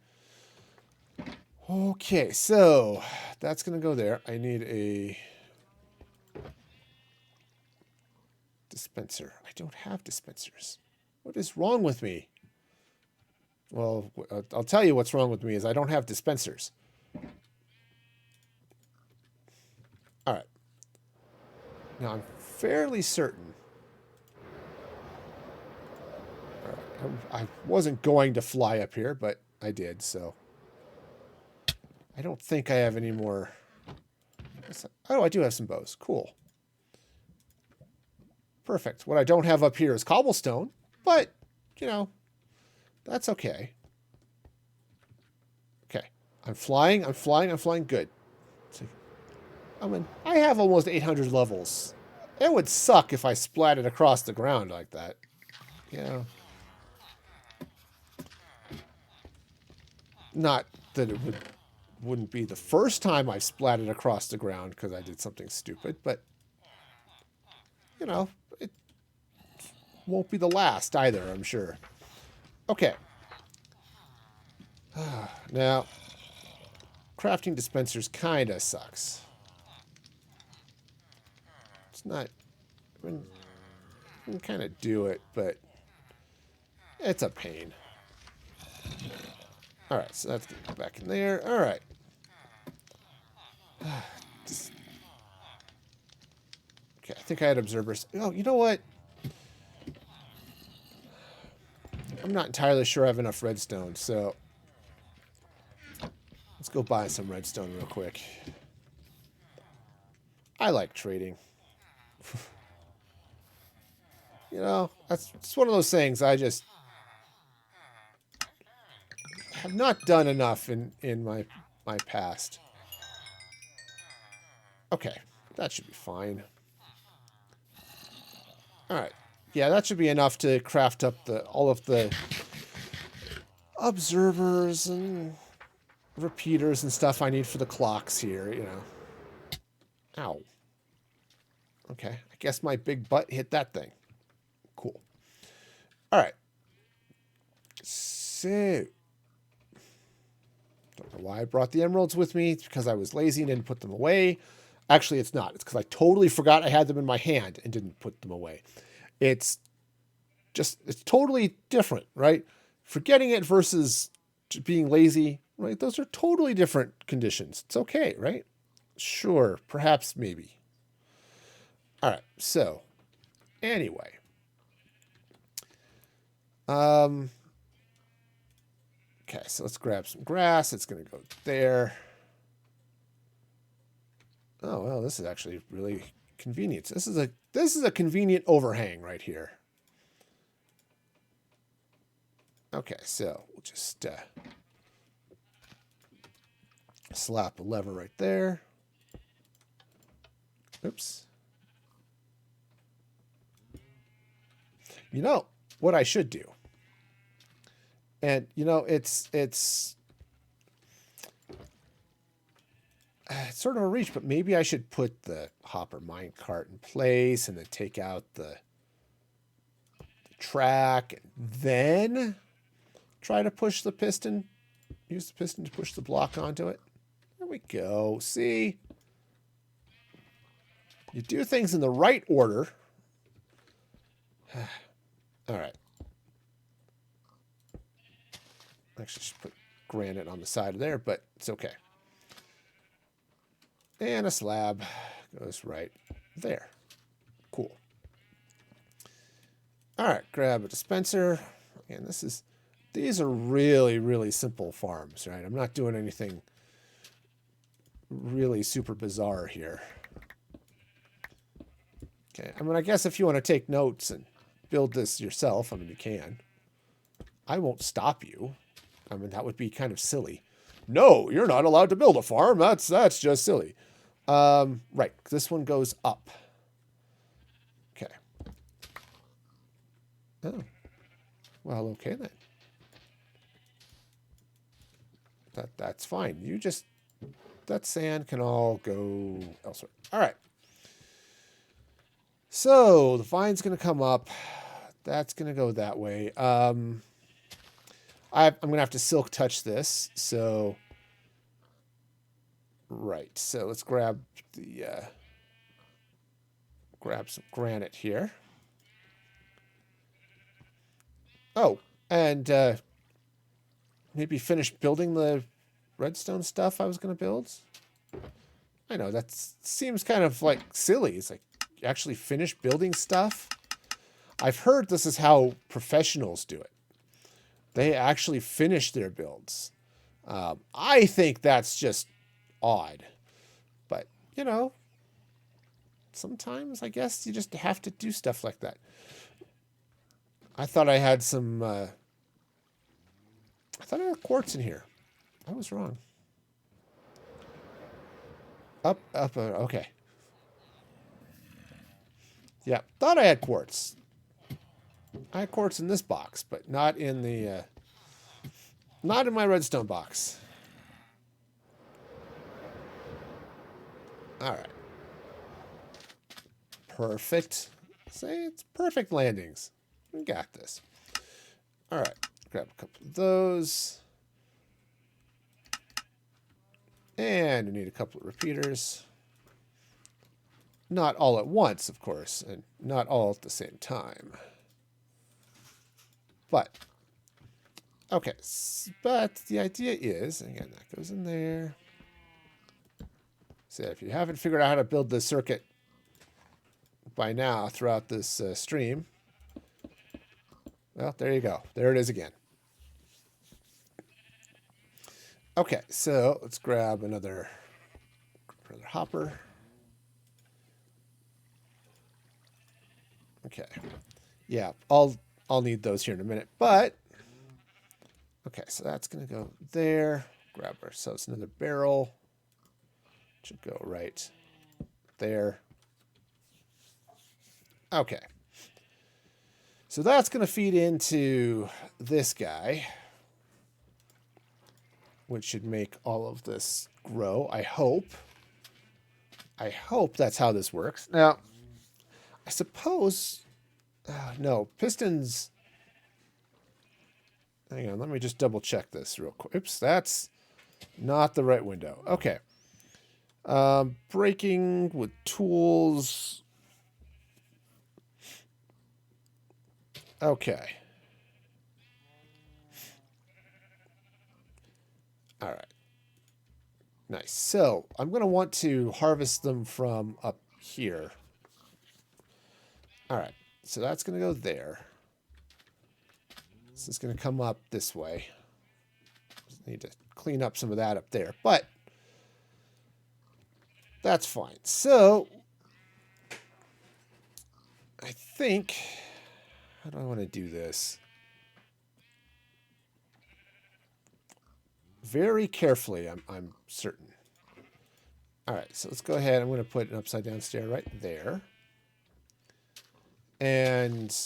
Okay, so that's going to go there. I need a dispenser. I don't have dispensers. What is wrong with me? Well, I'll tell you what's wrong with me is I don't have dispensers. All right. Now, I'm fairly certain. All right. I wasn't going to fly up here, but I did, so. I don't think I have any more. Oh, I do have some bows. Cool. Perfect. What I don't have up here is cobblestone, but, you know, that's okay. Okay. I'm flying. I'm flying. I'm flying. Good. I mean, I have almost 800 levels. It would suck if I splatted across the ground like that. You know? Not that it wouldn't be the first time I splatted across the ground because I did something stupid, but, you know, it won't be the last either, I'm sure. Okay. Now, crafting dispensers kind of sucks. It's not... I mean, you can kind of do it, but it's a pain. Alright, so that's getting back in there. Alright. Okay, I think I had observers. Oh, you know what? I'm not entirely sure I have enough redstone, so let's go buy some redstone real quick. I like trading. You know, it's one of those things I just have not done enough in my past. Okay, that should be fine. All right. Yeah, that should be enough to craft up all of the observers and repeaters and stuff I need for the clocks here, you know. Ow. Okay, I guess my big butt hit that thing. Cool. All right. So, don't know why I brought the emeralds with me. It's because I was lazy and didn't put them away. Actually, it's not. It's because I totally forgot I had them in my hand and didn't put them away. It's totally different, right? Forgetting it versus being lazy, right? Those are totally different conditions. It's okay, right? Sure, perhaps, maybe. All right, so anyway. Okay, so let's grab some grass. It's going to go there. Oh, well, this is actually really convenient. This is a convenient overhang right here. Okay, so we'll just slap a lever right there. Oops. You know what I should do? And, you know, it's sort of a reach, but maybe I should put the hopper minecart in place and then take out the track and then try to push the piston. Use the piston to push the block onto it. There we go. See? You do things in the right order. All right. Actually, should put granite on the side of there, but it's okay. And a slab goes right there. Cool. All right, grab a dispenser. And these are really, really simple farms, right? I'm not doing anything really super bizarre here. Okay, I mean, I guess if you want to take notes and build this yourself, I mean, you can. I won't stop you. I mean, that would be kind of silly. No, you're not allowed to build a farm. That's just silly. Right, this one goes up. Okay. Oh. Well, okay then. That's fine. That sand can all go elsewhere. All right. So the vine's going to come up. That's going to go that way. I'm going to have to silk touch this. So, right. So let's grab some granite here. Oh, and maybe finish building the redstone stuff I was going to build. I know, that seems kind of like silly. It's like, actually finish building stuff? I've heard this is how professionals do it. They actually finish their builds. I think that's just odd. But, you know, sometimes I guess you just have to do stuff like that. I thought I had some... I thought I had quartz in here. I was wrong. Up, okay. Yeah, thought I had quartz. I had quartz in this box, but not in the... not in my redstone box. All right. Perfect. Say it's perfect landings. We got this. All right. Grab a couple of those. And we need a couple of repeaters. Not all at once, of course, and not all at the same time. But, okay. But the idea is, again, that goes in there. So if you haven't figured out how to build this circuit by now throughout this stream, well, there you go. There it is again. Okay, so let's grab another hopper. Okay. Yeah, I'll need those here in a minute, but okay, so that's gonna go there. Grab ourselves another barrel. Should go right there. Okay. So that's gonna feed into this guy, which should make all of this grow. I hope that's how this works. Now, I suppose, no, pistons, hang on, let me just double check this real quick. Oops, that's not the right window. Okay. Breaking with tools. Okay. All right. Nice. So I'm going to want to harvest them from up here. All right. So that's going to go there. This is going to come up this way. Just need to clean up some of that up there, but that's fine. So I think, how do I want to do this? Very carefully, I'm certain. All right, so let's go ahead. I'm going to put an upside down stair right there. And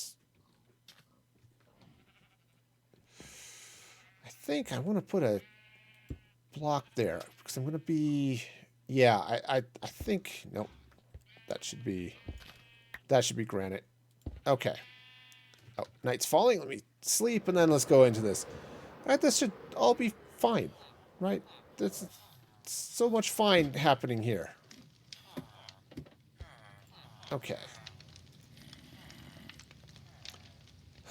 I think I want to put a block there because I'm going to be, yeah, I think, nope, that should be granite. Okay. Oh, night's falling. Let me sleep and then let's go into this. All right, this should all be fine, right? There's so much fine happening here. Okay.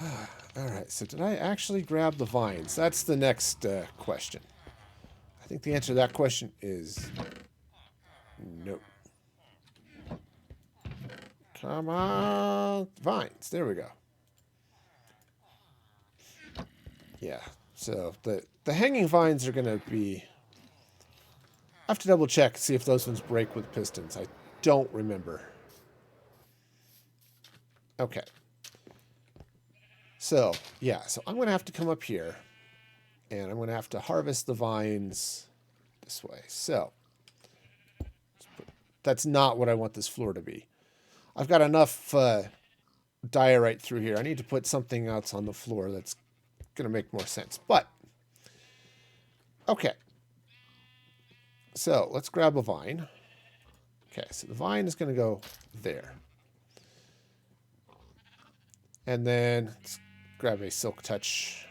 All right, so did I actually grab the vines? That's the next question. I think the answer to that question is no. Come on, vines. There we go. Yeah, so the hanging vines are going to be... I have to double check, see if those ones break with pistons. I don't remember. Okay. So, yeah, so I'm going to have to come up here, and I'm going to have to harvest the vines this way. So, that's not what I want this floor to be. I've got enough diorite through here. I need to put something else on the floor that's going to make more sense. But, okay. So, let's grab a vine. Okay, so the vine is going to go there. And then let's grab a silk touch,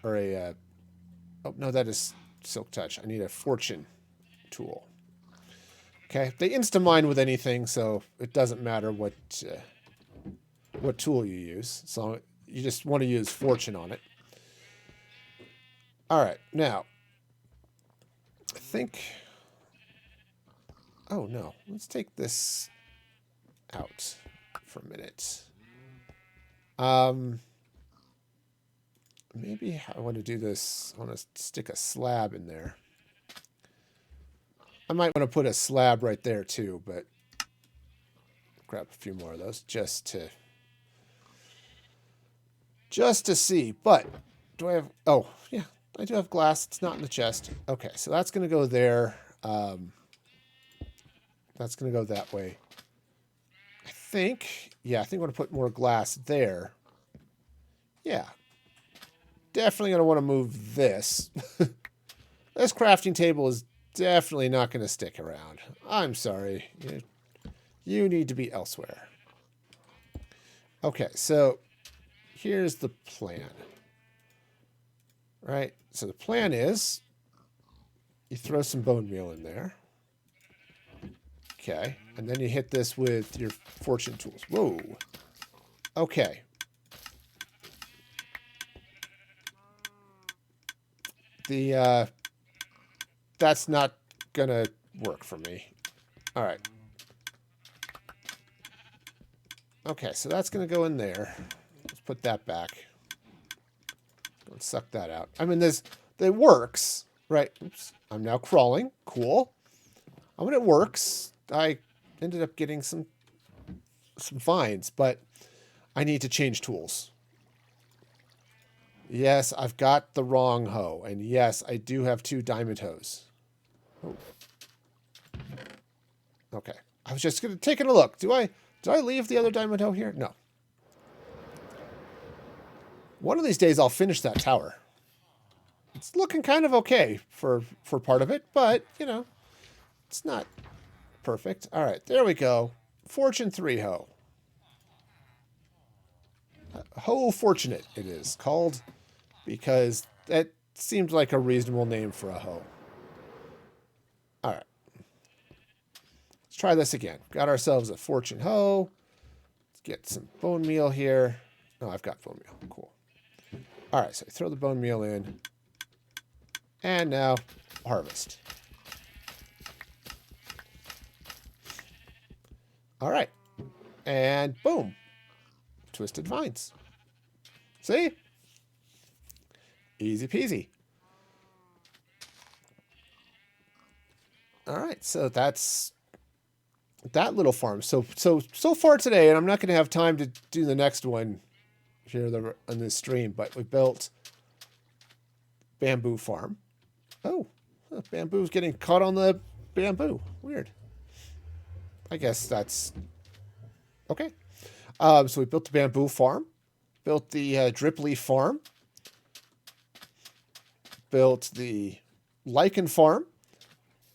or a, oh no, that is silk touch. I need a fortune tool. Okay, they insta-mine with anything, so it doesn't matter what tool you use. So you just want to use fortune on it. All right, now, I think... Oh, no. Let's take this out for a minute. Maybe I want to do this. I want to stick a slab in there. I might want to put a slab right there too, but grab a few more of those just to see. But do I have... Oh, yeah, I do have glass. It's not in the chest. Okay, so that's going to go there. That's going to go that way. I think I'm going to put more glass there. Yeah. Definitely going to want to move this. This crafting table is definitely not going to stick around. I'm sorry. You need to be elsewhere. Okay, so here's the plan. Right? So the plan is you throw some bone meal in there. Okay, and then you hit this with your fortune tools. Whoa. Okay. That's not gonna work for me. All right. Okay, so that's gonna go in there. Let's put that back. Let's suck that out. I mean, it works, right? Oops. I'm now crawling. Cool. I mean, it works. I ended up getting some vines, but I need to change tools. Yes, I've got the wrong hoe. And yes, I do have 2 diamond hoes. Oh. Okay. I was just taking a look. Did I leave the other diamond hoe here? No. One of these days I'll finish that tower. It's looking kind of okay for part of it, but, it's not perfect. All right, there we go. Fortune 3 hoe. Hoe Fortunate it is called, because that seems like a reasonable name for a hoe. All right. Let's try this again. Got ourselves a fortune hoe. Let's get some bone meal here. Oh, I've got bone meal. Cool. All right, so throw the bone meal in. And now harvest. All right. And boom. Twisted vines. See? Easy peasy. All right, so that's that little farm. So far today, and I'm not going to have time to do the next one here on this stream, but we built bamboo farm. Oh, bamboo's getting caught on the bamboo. Weird. I guess that's okay. So we built the bamboo farm, built the dripleaf farm, built the lichen farm,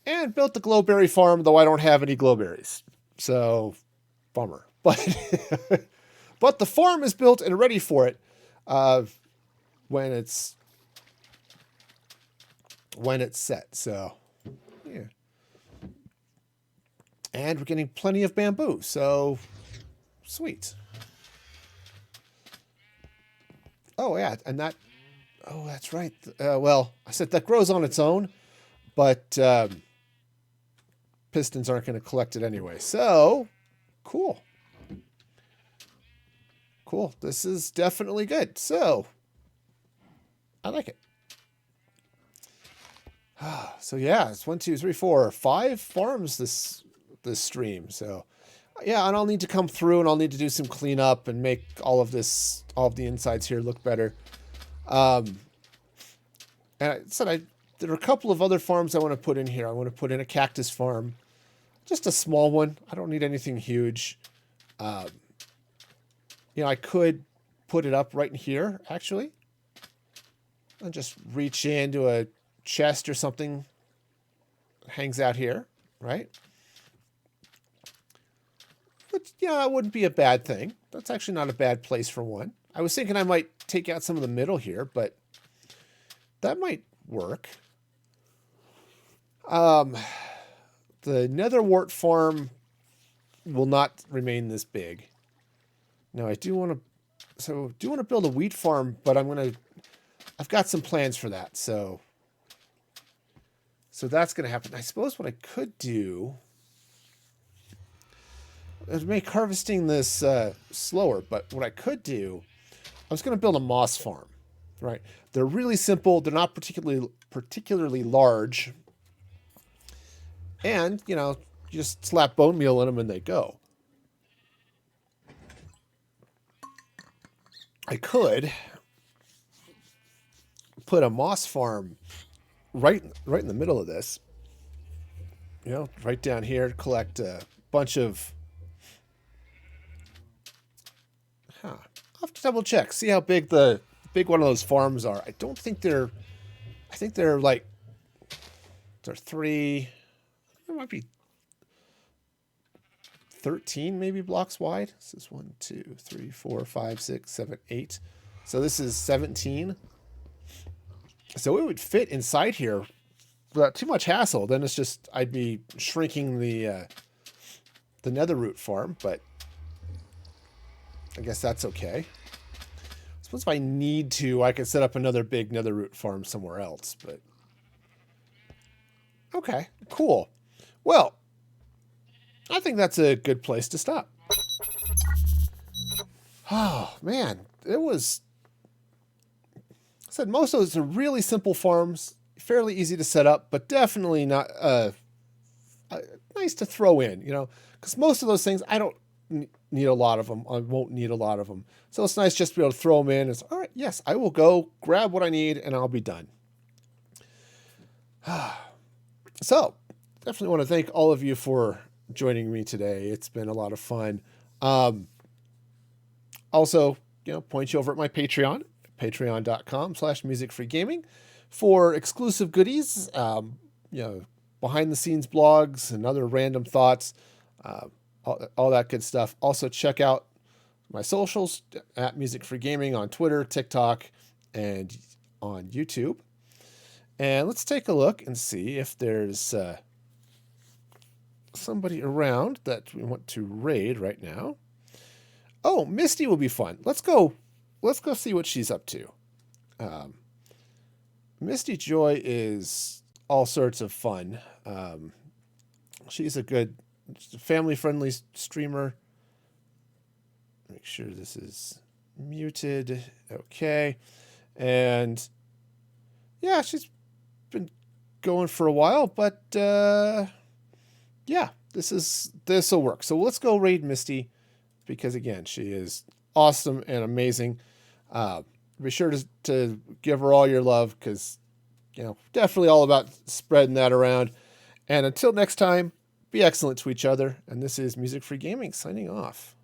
and built the glowberry farm, though I don't have any glowberries. So, bummer. But but the farm is built and ready for it when it's set. So, yeah. And we're getting plenty of bamboo. So, sweet. Oh, yeah. And that... Oh, that's right. Well, I said that grows on its own, but pistons aren't going to collect it anyway. So, cool. Cool. This is definitely good. So, I like it. So, yeah, it's 1, 2, 3, 4, 5 farms this stream. So, yeah, and I'll need to come through and I'll need to do some cleanup and make all of the insides here look better. And I said there are a couple of other farms I want to put in here. I want to put in a cactus farm, just a small one. I don't need anything huge. I could put it up right in here, actually, and just reach into a chest or something. Hangs out here, right? But yeah, it wouldn't be a bad thing. That's actually not a bad place for one. I was thinking I might take out some of the middle here, but that might work. The netherwort farm will not remain this big. Now I do want to build a wheat farm, but I've got some plans for that. So that's going to happen. I suppose what I could do is make harvesting this slower. But what I could do, I was going to build a moss farm, right? They're really simple. They're not particularly large. And, you know, you just slap bone meal in them and they go. I could put a moss farm right in the middle of this. You know, right down here, collect a bunch of... I'll have to double check, see how big the one of those farms are. I don't think they're... I think they're like... They're 3... There might be 13 maybe blocks wide. This is 1, 2, 3, 4, 5, 6, 7, 8. So this is 17. So it would fit inside here without too much hassle. Then it's just I'd be shrinking the netherroot farm, but I guess that's okay. I suppose if I need to, I could set up another big netherroot farm somewhere else, but okay, cool. Well, I think that's a good place to stop. Oh, man. It was... I said most of those are really simple farms, fairly easy to set up, but definitely not nice to throw in, you know, because most of those things, I don't need a lot of them. I won't need a lot of them. So it's nice just to be able to throw them in. It's, all right, yes, I will go grab what I need, and I'll be done. So... Definitely want to thank all of you for joining me today. It's been a lot of fun. Also, you know, point you over at my Patreon, patreon.com/musicfreegaming for exclusive goodies, you know, behind the scenes blogs and other random thoughts, all that good stuff. Also check out my socials at Music Free Gaming on Twitter, TikTok, and on YouTube. And let's take a look and see if there's somebody around that we want to raid right now. Oh, Misty will be fun. Let's go see what she's up to. Misty Joy is all sorts of fun. She's a good family-friendly streamer. Make sure this is muted. Okay. And yeah, she's been going for a while, but yeah, this will work. So let's go raid Misty because again, she is awesome and amazing. Be sure to give her all your love because, you know, definitely all about spreading that around. And until next time, be excellent to each other. And this is Music Free Gaming signing off.